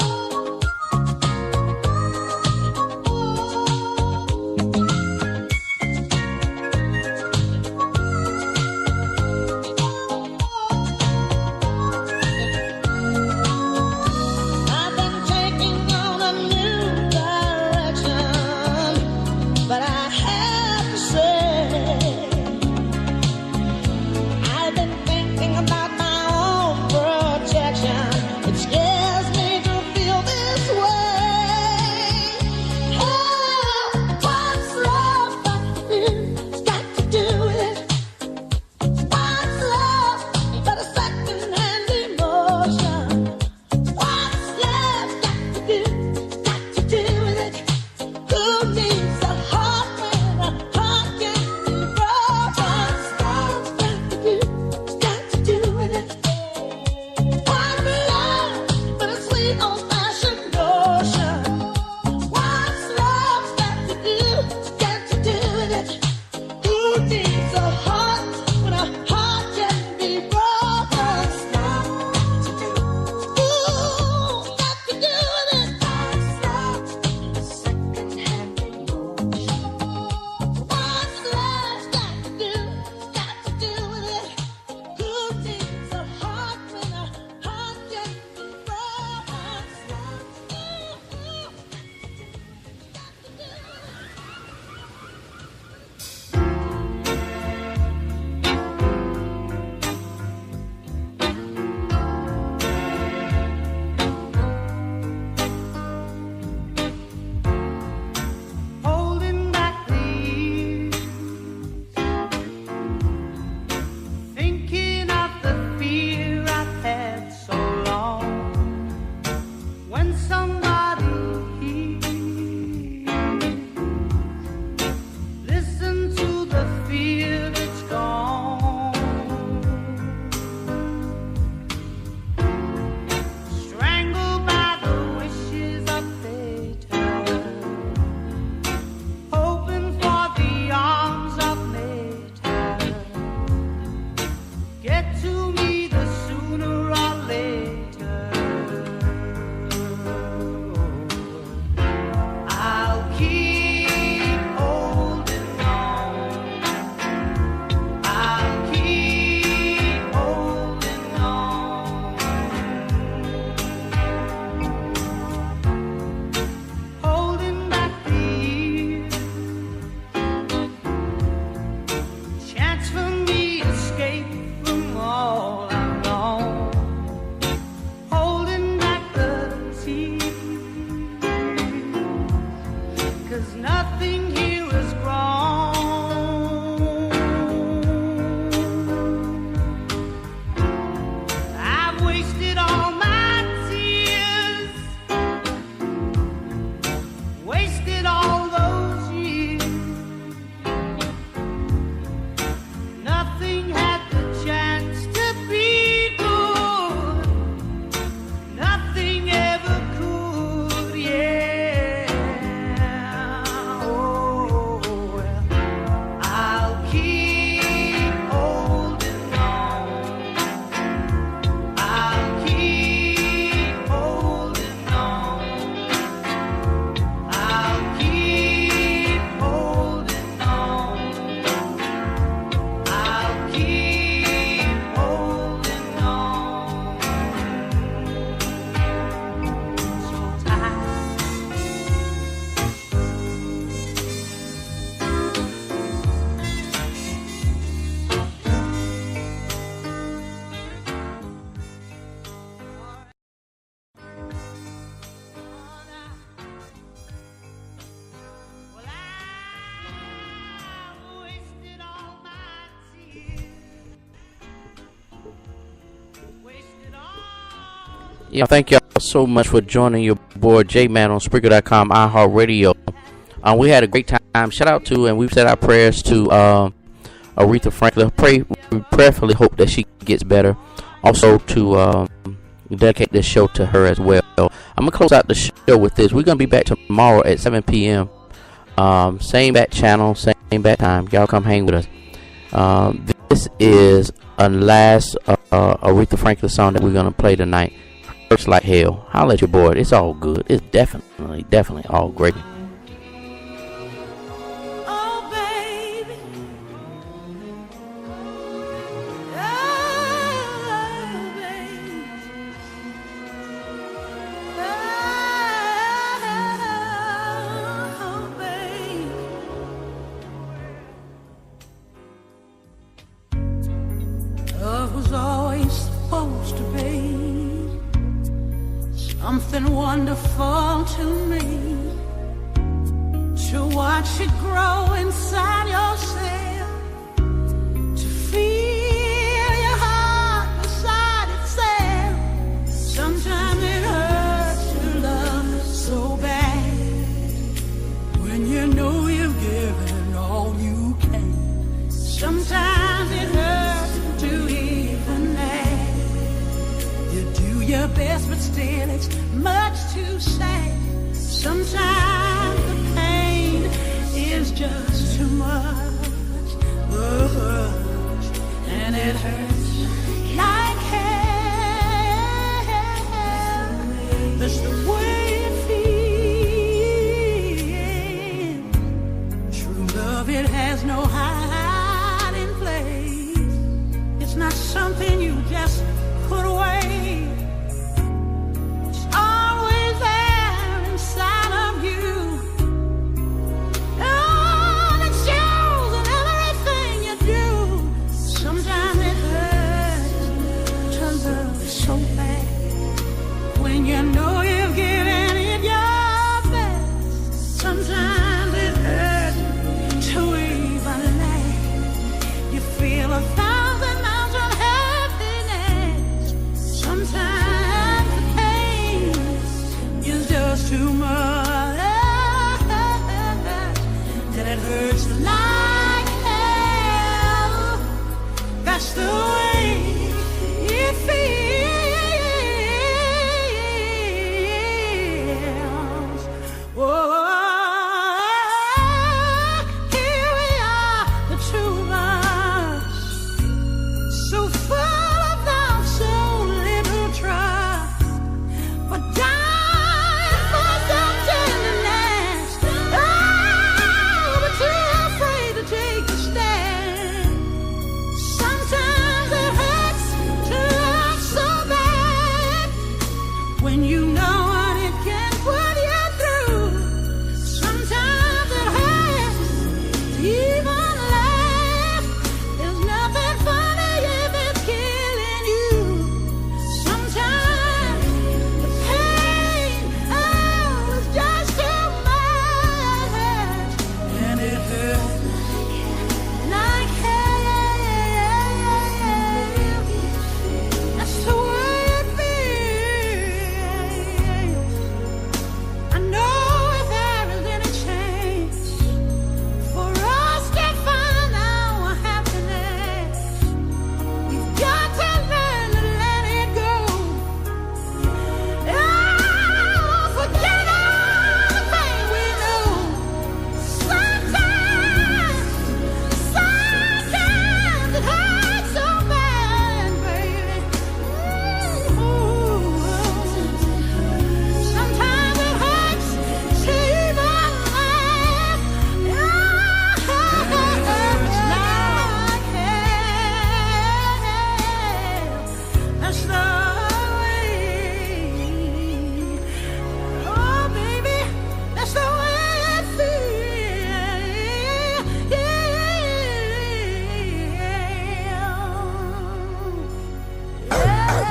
Yeah, thank y'all so much for joining your boy J-Man on Spreaker.com, iHeartRadio. We had a great time. Shout out to, and we've said our prayers to Aretha Franklin. We prayerfully hope that she gets better. Also to dedicate this show to her as well. I'm going to close out the show with this. We're going to be back tomorrow at 7 p.m. Same bat channel, same bat time. Y'all come hang with us. This is a last Aretha Franklin song that we're going to play tonight. Hurts Like Hell. Holla at your boy. It's all good. It's definitely all great. Oh, baby. Oh, baby. Love was always supposed to be something wonderful to me, to watch it grow inside yourself, to feel your heart beside itself. Sometimes it hurts to love so bad, when you know you've given all you can. Sometimes it hurts to even ask. You do your best, but still it's much too sad. Sometimes the pain is just too much, and it hurts like hell. That's the way it feels. True love, it has no hiding place. It's not something you just put away. It's always there inside of you. Oh, it shows in everything you do. Sometimes it hurts to love so bad, when you know you've given it your best. Sometimes it hurts to even laugh. You feel 1,000 miles of happiness. Sometimes the pain is just too much, and it hurts like hell. That's the way it feels. Oh, here we are, the two of us, so full of love, so little trust, but dying for some tenderness. Oh, but too afraid to take a stand. Sometimes it hurts to love so bad, when you know what it can put you through. Sometimes it hurts to even laugh. There's nothing funny if it's killing you. Sometimes the pain, oh, is just too much, and it hurts like hell. That's the way it feels. I know if there is any chance for us to find our happiness, we've got to learn to let it go. Oh, forget all the pain we know. Sometimes it hurts so bad, baby. Sometimes it hurts to even laugh. It hurts like hell. That's the way. Oh, baby, that's the way it feels.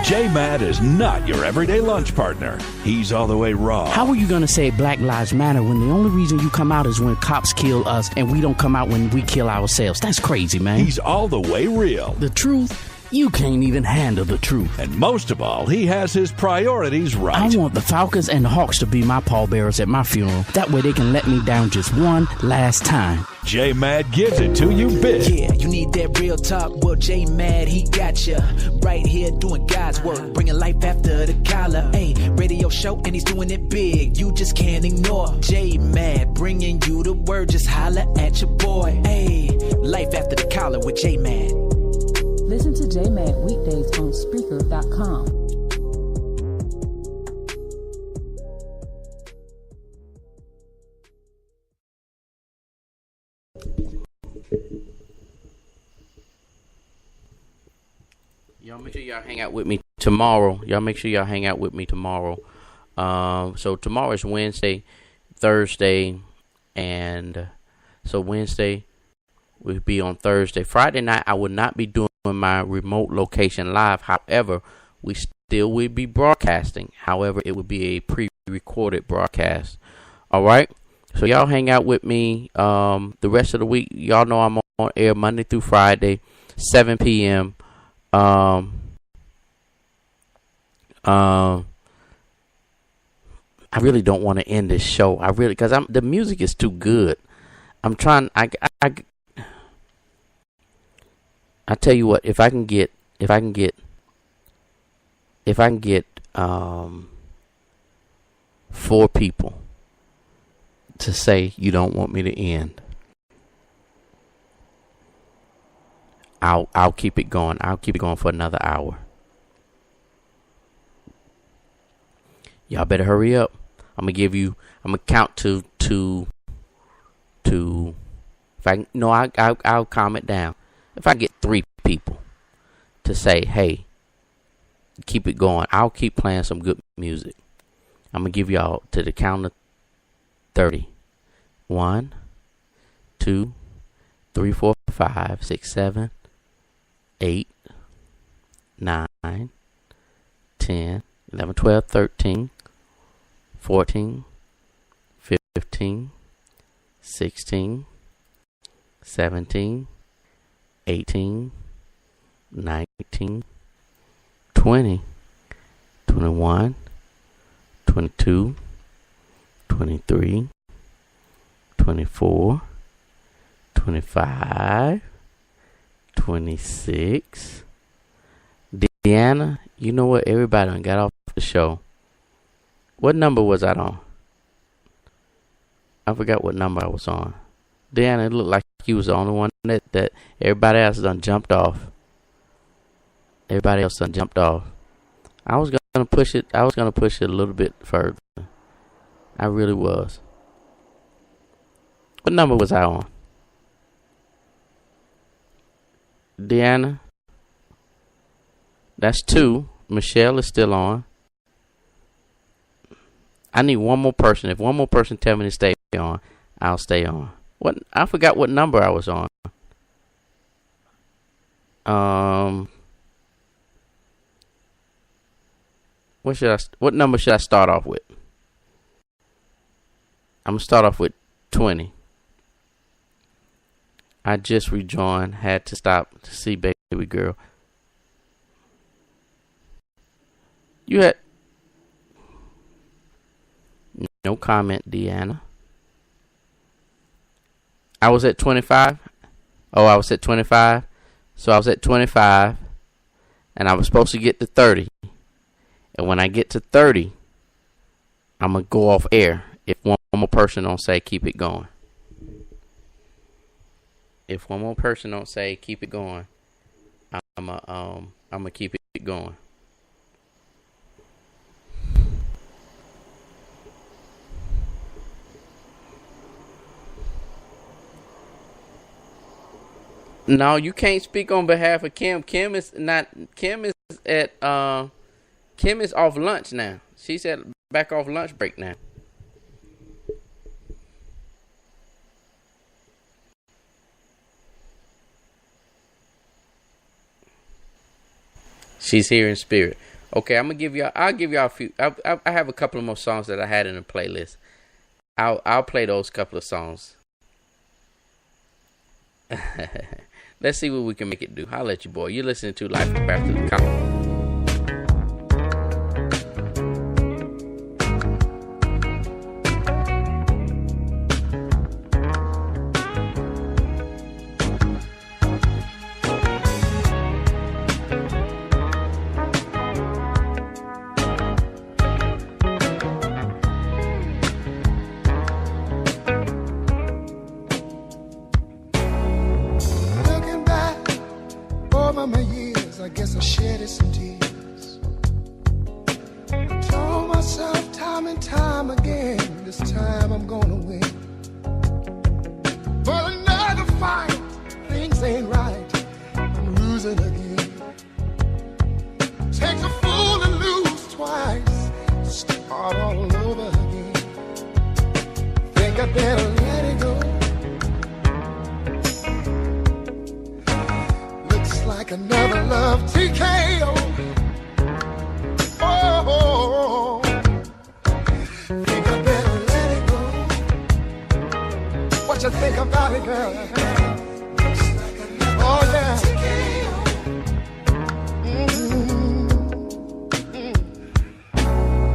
J-Mad is not your everyday lunch partner. He's all the way raw. How are you going to say Black Lives Matter when the only reason you come out is when cops kill us and we don't come out when we kill ourselves? That's crazy, man. He's all the way real. The truth You can't even handle the truth. And most of all, he has his priorities right. I want the Falcons and the Hawks to be my pallbearers at my funeral. That way they can let me down just one last time. J Mad gives it to you big. Yeah, you need that real talk. Well, J Mad, he got ya. Right here doing God's work, bringing life after the collar. Hey, radio show, and he's doing it big. You just can't ignore. J Mad, bringing you the word. Just holla at your boy. Hey, life after the collar with J Mad. Listen to J Mad weekdays on Spreaker.com. Y'all make sure y'all hang out with me tomorrow. So tomorrow is Wednesday, Thursday, and so Wednesday will be on Thursday. Friday night I will not be doing my remote location live. However, we still will be broadcasting. However, it will be a pre-recorded broadcast. All right. So y'all hang out with me the rest of the week. Y'all know I'm on air Monday through Friday, 7 p.m. I really don't want to end this show. Because the music is too good. I'm trying. I tell you what. If I can get 4 people to say you don't want me to end, I'll keep it going. I'll keep it going for another hour. Y'all better hurry up. I'm gonna count to if I no I'll calm it down. If I get 3 people to say, hey, keep it going, I'll keep playing some good music. I'm gonna give y'all to the count of 30. 1, 2, 3, 4, 5, 6, 7, 8, 9, 10, 11, 12, 13, 14, 15, 16, 17, 18, 19, 20, 21, 22, 23, 24, 25, 26. Deanna, you know what? Everybody done got off the show. What number was I on? I forgot what number I was on. Deanna, it looked like you was the only one that everybody else done jumped off. Everybody else done jumped off. I was gonna push it a little bit further. I really was. What number was I on? Deanna? That's 2. Michelle is still on. I need one more person. If one more person tell me to stay on, I'll stay on. What? I forgot what number I was on. What number should I start off with? I'm gonna start off with 20. I just rejoined. Had to stop to see baby girl. You had no comment, Deanna. I was at 25. Oh, I was at 25. So I was at 25, and I was supposed to get to 30. And when I get to 30, I'm gonna go off air if one more person don't say keep it going. If one more person don't say keep it going, I'm gonna keep it going. No, you can't speak on behalf of Kim. Kim is off lunch now. She's back off lunch break now. She's here in spirit. Okay, I'll give y'all a few. I have a couple of more songs that I had in the playlist. I'll play those couple of songs. Let's see what we can make it do. Holla at you, boy. You're listening to Life After the Comedy. Looking back over my years, I guess I shedded some tears. I told myself time and time again, this time I'm gonna win. But another fight, things ain't right, I'm losing again. Takes a fool to lose twice, start all over again. Think I better let it go. Like another love TKO. Oh, think I better let it go. What you think about it, girl? Oh yeah.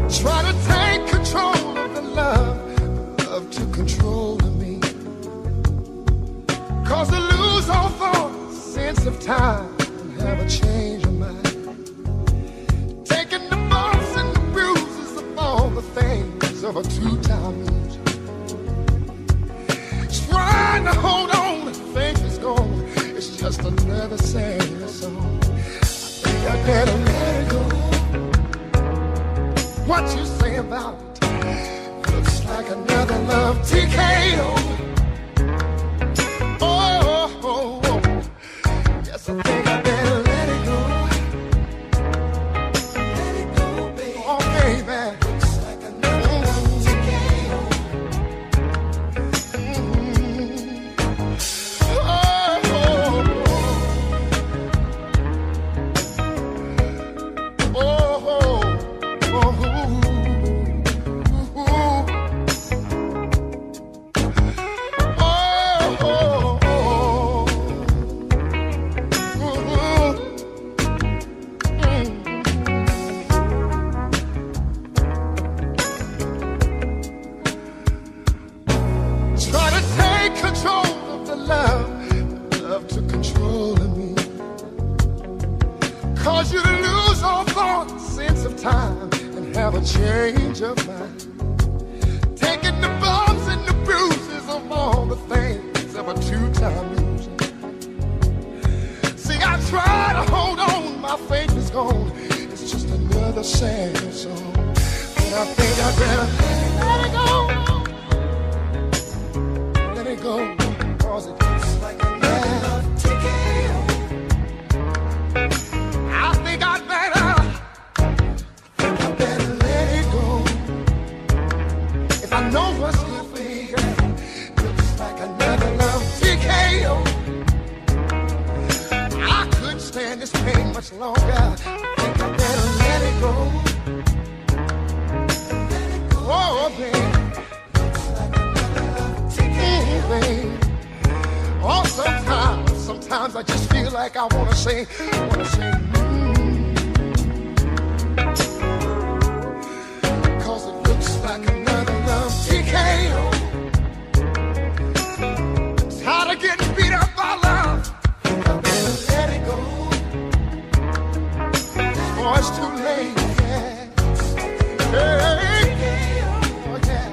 Try to take control of the love to control of me. Cause to lose all thought, sense of time, and have a change of mind. Taking the bumps and the bruises of all the things of a two-time loser. Trying to hold on, but think it's gone. It's just another sad song. I think I better let it go. What you say about it? Looks like another love TKO. Yes, I think I better let it go. Let it go, baby. Oh, baby. Looks like another love TKO. Try to take control of the love to control of me. Cause you to lose all thought, sense of time, and have a change of mind. Taking the bumps and the bruises of all the things of a two-time loser. See, I try to hold on, my faith is gone. It's just another sad song. And I think I better let it go. Let it go, cause it looks like another love TKO. I think I better let it go. If I know what's good for me, girl, looks like another love TKO. I couldn't stand this pain much longer. I think I better let it go. Let it go, oh, baby. Oh, sometimes I just feel like I wanna say, Cause it looks like another love TKO. Tired of getting beat up by love. I better let it go. Oh, it's too late, yeah. Hey, oh, yeah.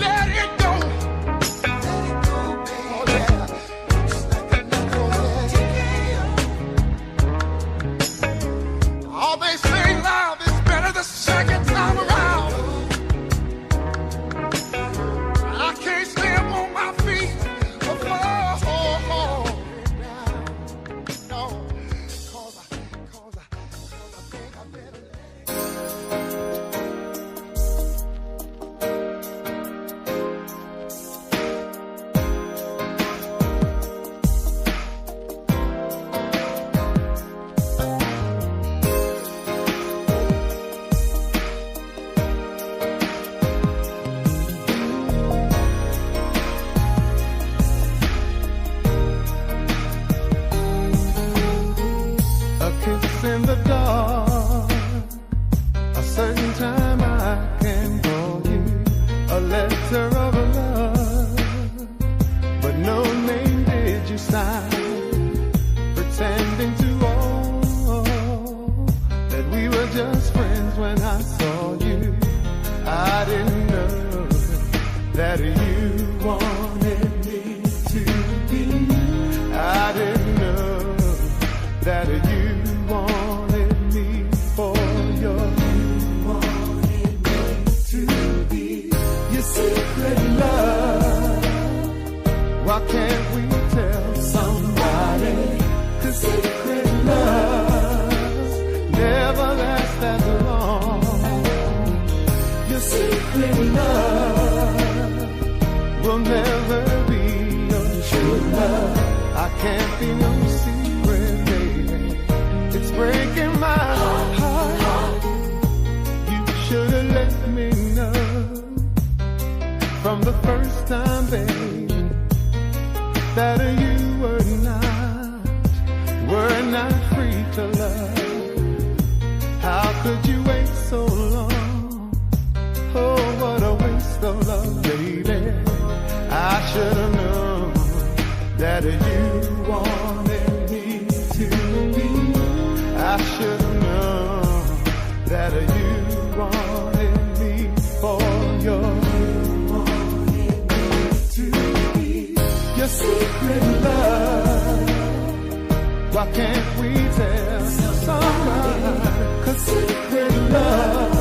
Let it go. that you wanted me to be. I didn't know that you wanted me for your. You wanted me to be your secret love. Why can't we tell somebody? 'Cause secret loves never last that long. Your secret love will never be your true love. I can't be no secret, baby. It's breaking my heart. You should have let me know from the first time, baby, that you were not free to love. How could you wait so long? Oh, what a waste of love, baby. I should have known that you wanted me to be. I should have known that you wanted me for your. You wanted me to be your secret love. Why can't we tell somebody? 'Cause secret love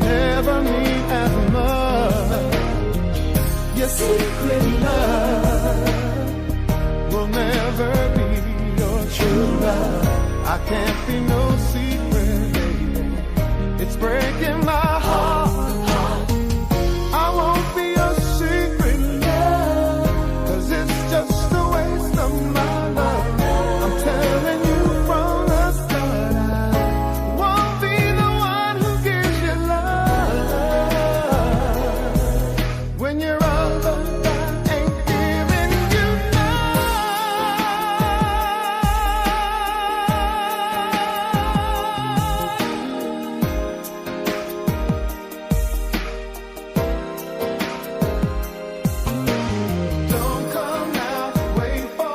never mean as much. Your secret love will never be your true love. I can't be no secret, baby. It's breaking my heart. I won't be your secret love, 'cause it's just a waste of my love. I'm telling you from the start, I won't be the one who gives you love when you're all alone. Ain't giving you Don't come now, wait for a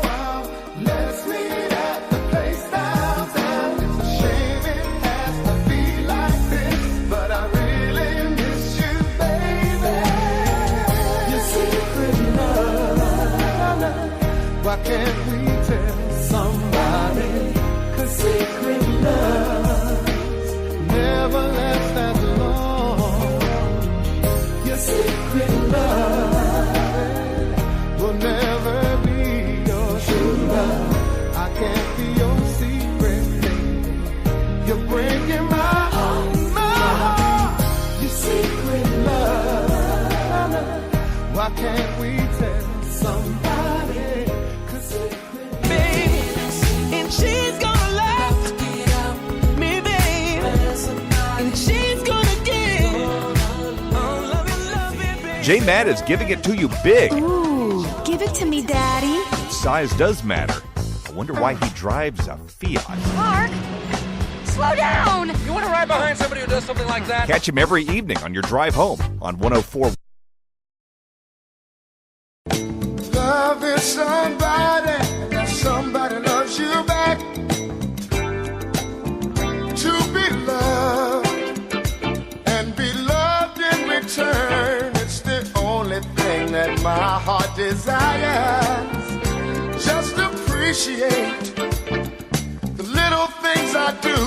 while. Let's meet at the place downtown. It's a shame it has to be like this, but I really miss you, baby. Your secret love. Why can't we tell somebody? 'Cause secret loves never last that long. Your secret love will never be your true love. I can't be your secret, baby. You're breaking my heart, Your secret love. Why can't we tell somebody? 'Cause secret baby, and she's gonna love me, babe, and she's gonna give. Oh, love it, baby. J-Mad is giving it to you big. Ooh, give it to me, Daddy. Size does matter. I wonder why he drives a Fiat. Mark, slow down. You want to ride behind somebody who does something like that? Catch him every evening on your drive home on 104. love is somebody, and somebody loves you back. To be loved and be loved in return, it's the only thing that my heart desires. Just appreciate the little things I do.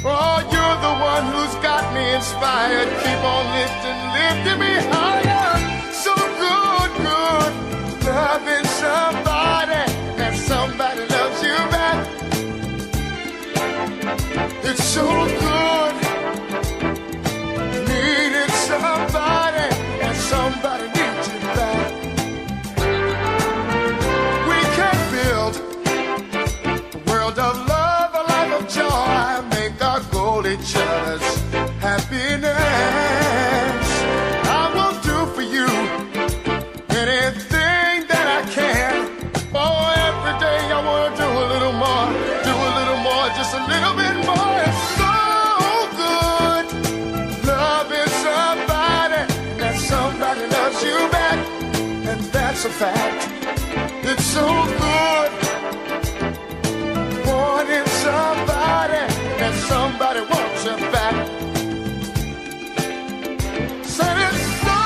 Oh, you're the one who's got me inspired. Keep on lifting me higher. So good, loving somebody, and somebody loves you back. It's so good, needing somebody, and somebody needs you back. We can build a world of love, a life of joy, make our goal each other's happiness. I will do for you anything that I can. Oh, every day I want to do a little more, just a little bit more. It's so good, loving somebody, that somebody loves you back, and that's a fact. It's so good, wanting somebody, and somebody wants you back. Said it's so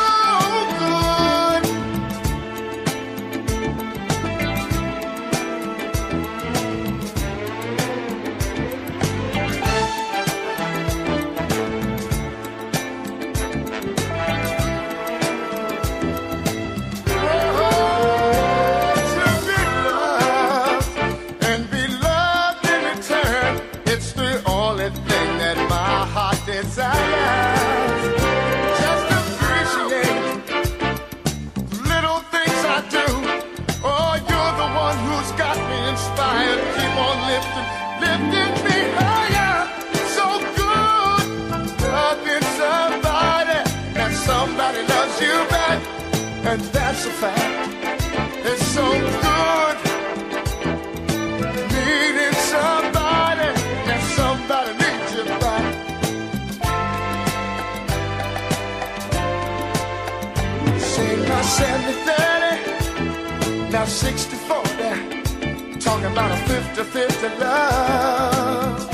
loves you back, and that's a fact. It's so good needing somebody, and somebody needs you back. Say now 70-30, now 60-40, talking about a 50-50 love.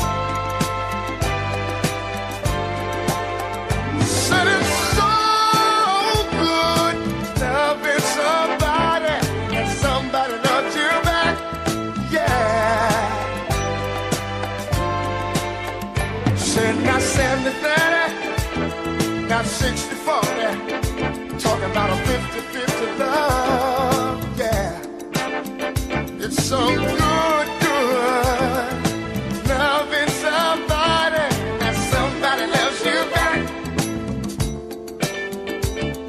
Said it's so good loving somebody, and somebody loves you back, yeah. Said now 70-30, now 60-40, talking about a 50-50 love, yeah. It's so good, good loving somebody, and somebody loves you back.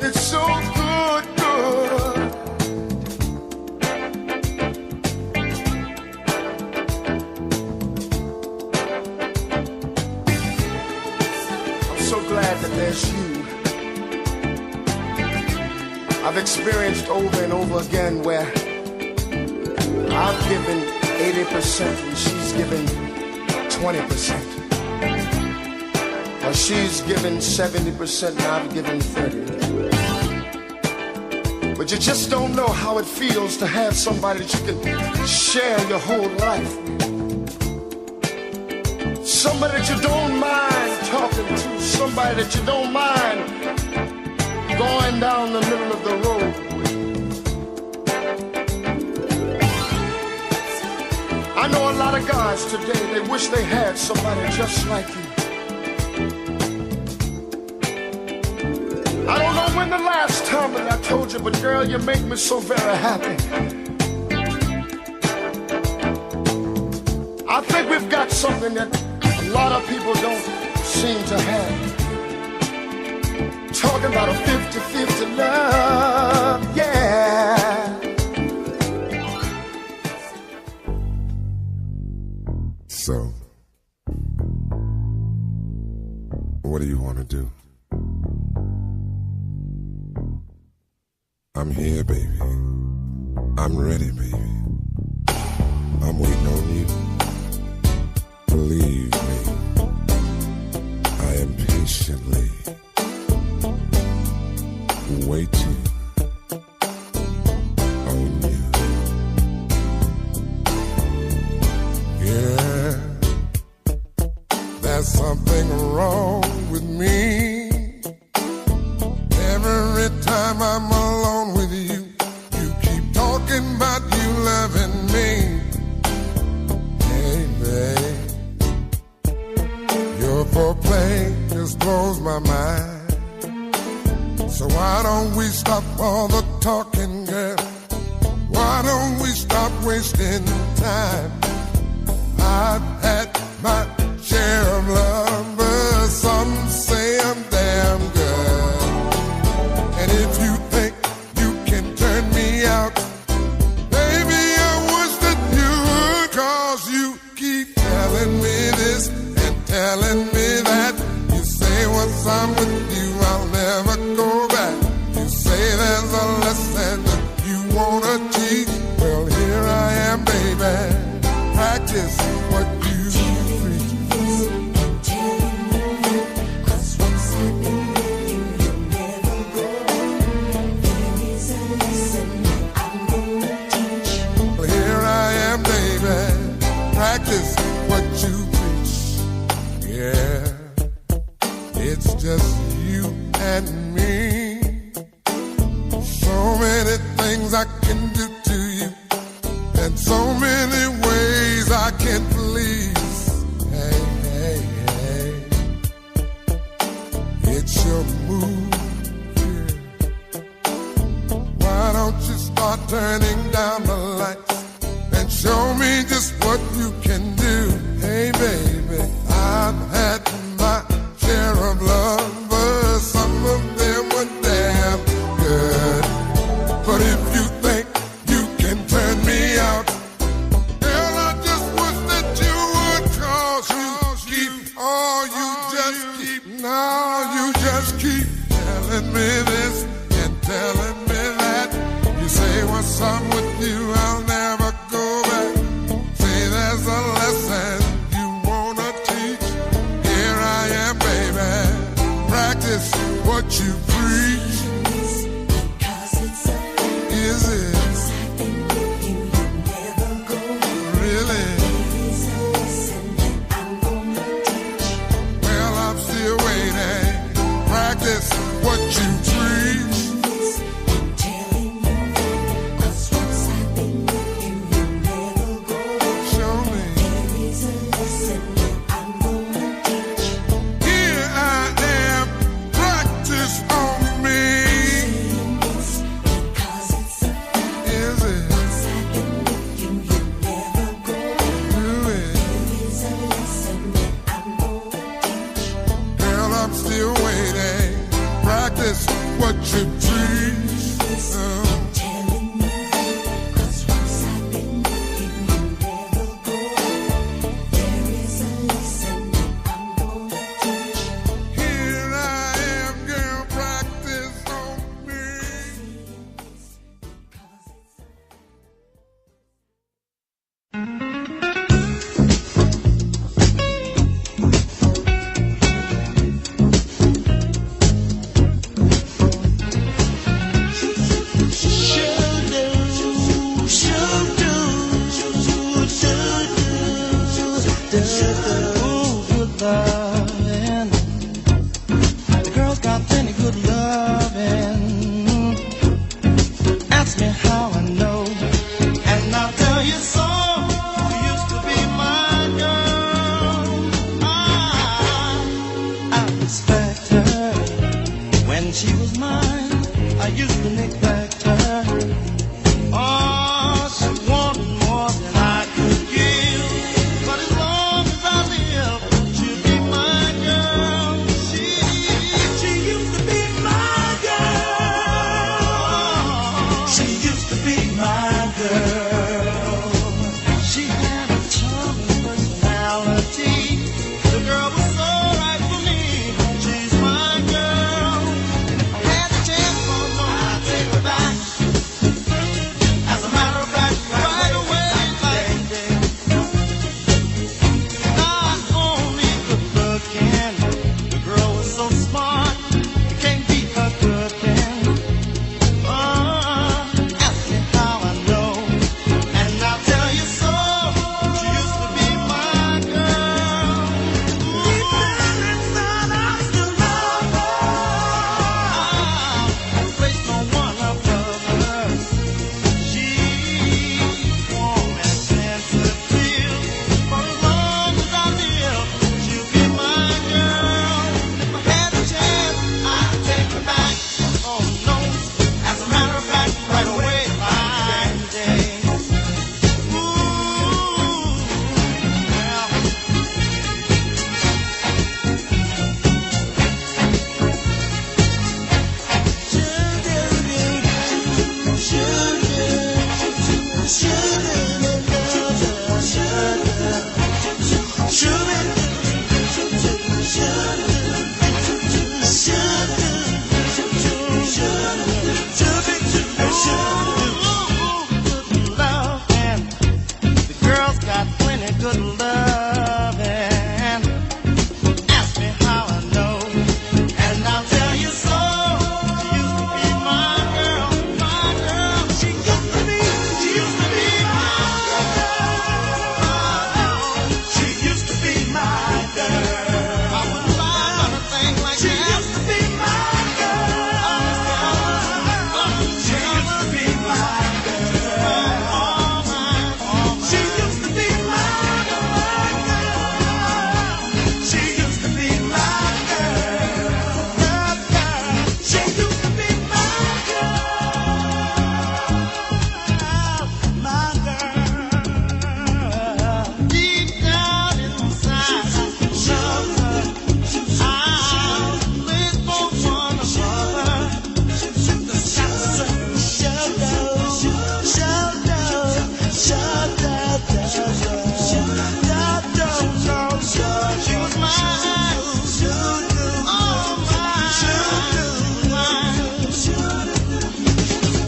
It's so good, good. I'm so glad that there's you. I've experienced over and over again where I've given 80% and she's given 20%. Or she's given 70% and I've given 30%. But you just don't know how it feels to have somebody that you can share your whole life with. Somebody that you don't mind talking to. Somebody that you don't mind going down the middle of the road with. I know a lot of guys today, they wish they had somebody just like you. I don't know when the last time that I told you, but girl, you make me so very happy. I think we've got something that a lot of people don't seem to have. Talking about a 50-50 love, yeah. So, what do you want to do? I'm here, baby. I'm ready, baby. I'm waiting on you. Believe me, I am patiently waiting on you. Yeah, there's something wrong with me. Every time I'm alone with you, you keep talking about you loving me. Hey, babe, your foreplay just blows my mind. So why don't we stop all the talking, girl? Why don't we stop wasting time? I've had my share of lovers. Some say I'm damn good. And if you think you can turn me out, baby, I wish that you would. 'Cause you keep telling me this and telling me that. You say once I'm with you, I'll never go back. You say there's a lesson that you wanna teach. Well, here I am, baby. Practice what you preach. Well, here I am, baby. Practice what you preach. Yeah, it's just you and me. So many things I can do to you, and so many ways I can please. Hey, hey, hey, it's your move here. Why don't you start turning down the lights and show me just what you can do? Hey, baby, I've had my share of lovers. Some of them were damn good. But if you think you can turn me out, girl, I just wish that you would. 'Cause you keep, oh, you just keep, no, you just keep telling me this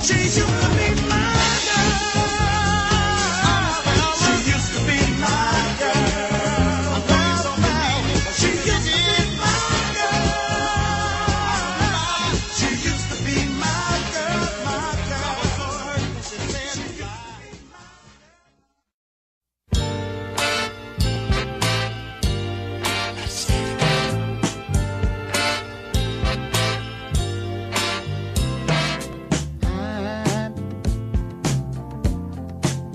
She used to be my girl. She used to be my girl. She used to be my girl. She used to be my girl, my girl. She used to be my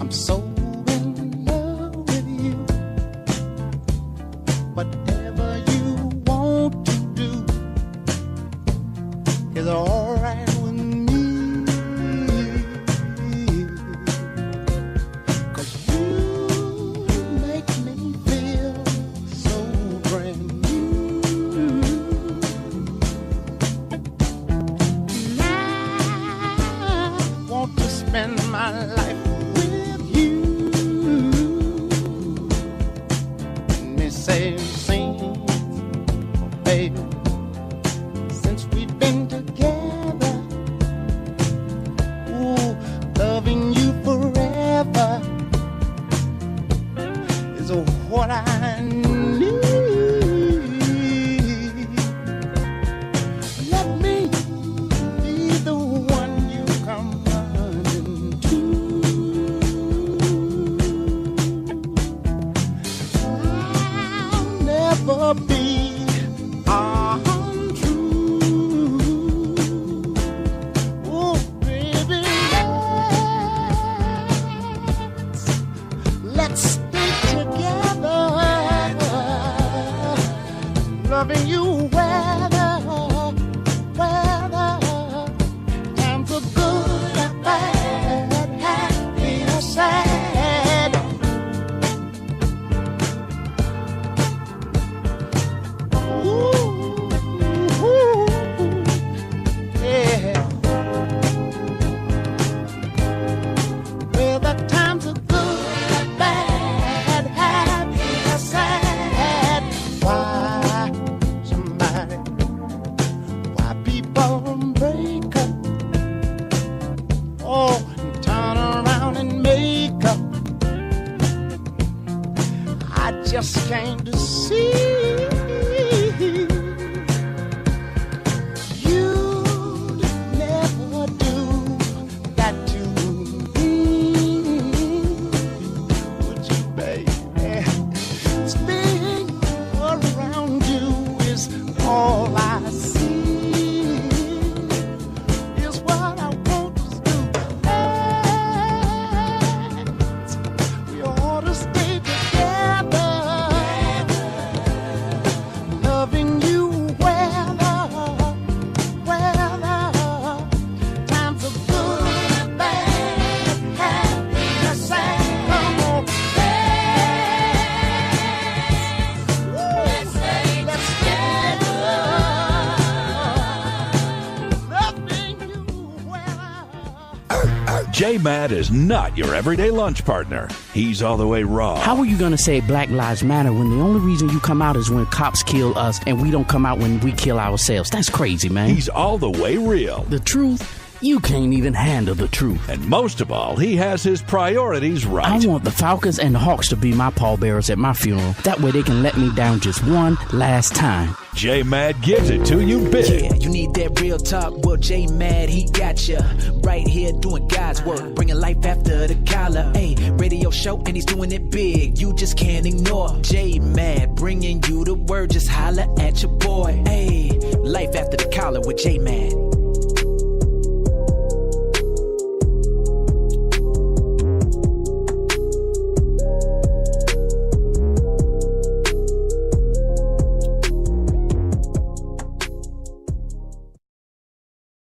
I'm so in love with you. Whatever you want to do is alright with me. 'Cause you make me feel so brand new. And I want to spend my life with you. Me say since, baby, since we've been together, ooh, loving you forever is what I need. Let me be the one you come running to. I'll never be untrue. Oh, baby, let's stay together, loving you weather, times are good and bad, happy or sad. Ooh, yeah. Well, the times are good and bad, happy or sad. Why people break up? Oh, and turn around and make up. I just came to see you'd never do that to me, would you, baby? Staying around you is all I see, is what I want to do. We ought to stay together, loving you weather, times are good and bad, happy or sad. Come on, let's stay together, loving you weather. J-Mad is not your everyday lunch partner. He's all the way raw. How are you going to say Black Lives Matter when the only reason you come out is when cops kill us and we don't come out when we kill ourselves? That's crazy, man. He's all the way real. The truth? You can't even handle the truth. And most of all, he has his priorities right. I want the Falcons and the Hawks to be my pallbearers at my funeral. That way they can let me down just one last time. J-Mad gives it to you big. Yeah, you need that real talk. Well, J-Mad, he got ya right here doing God's work, bringing life after the collar. Hey, radio show and he's doing it big. You just can't ignore J-Mad, bringing you the word. Just holla at your boy. Hey, life after the collar with J-Mad.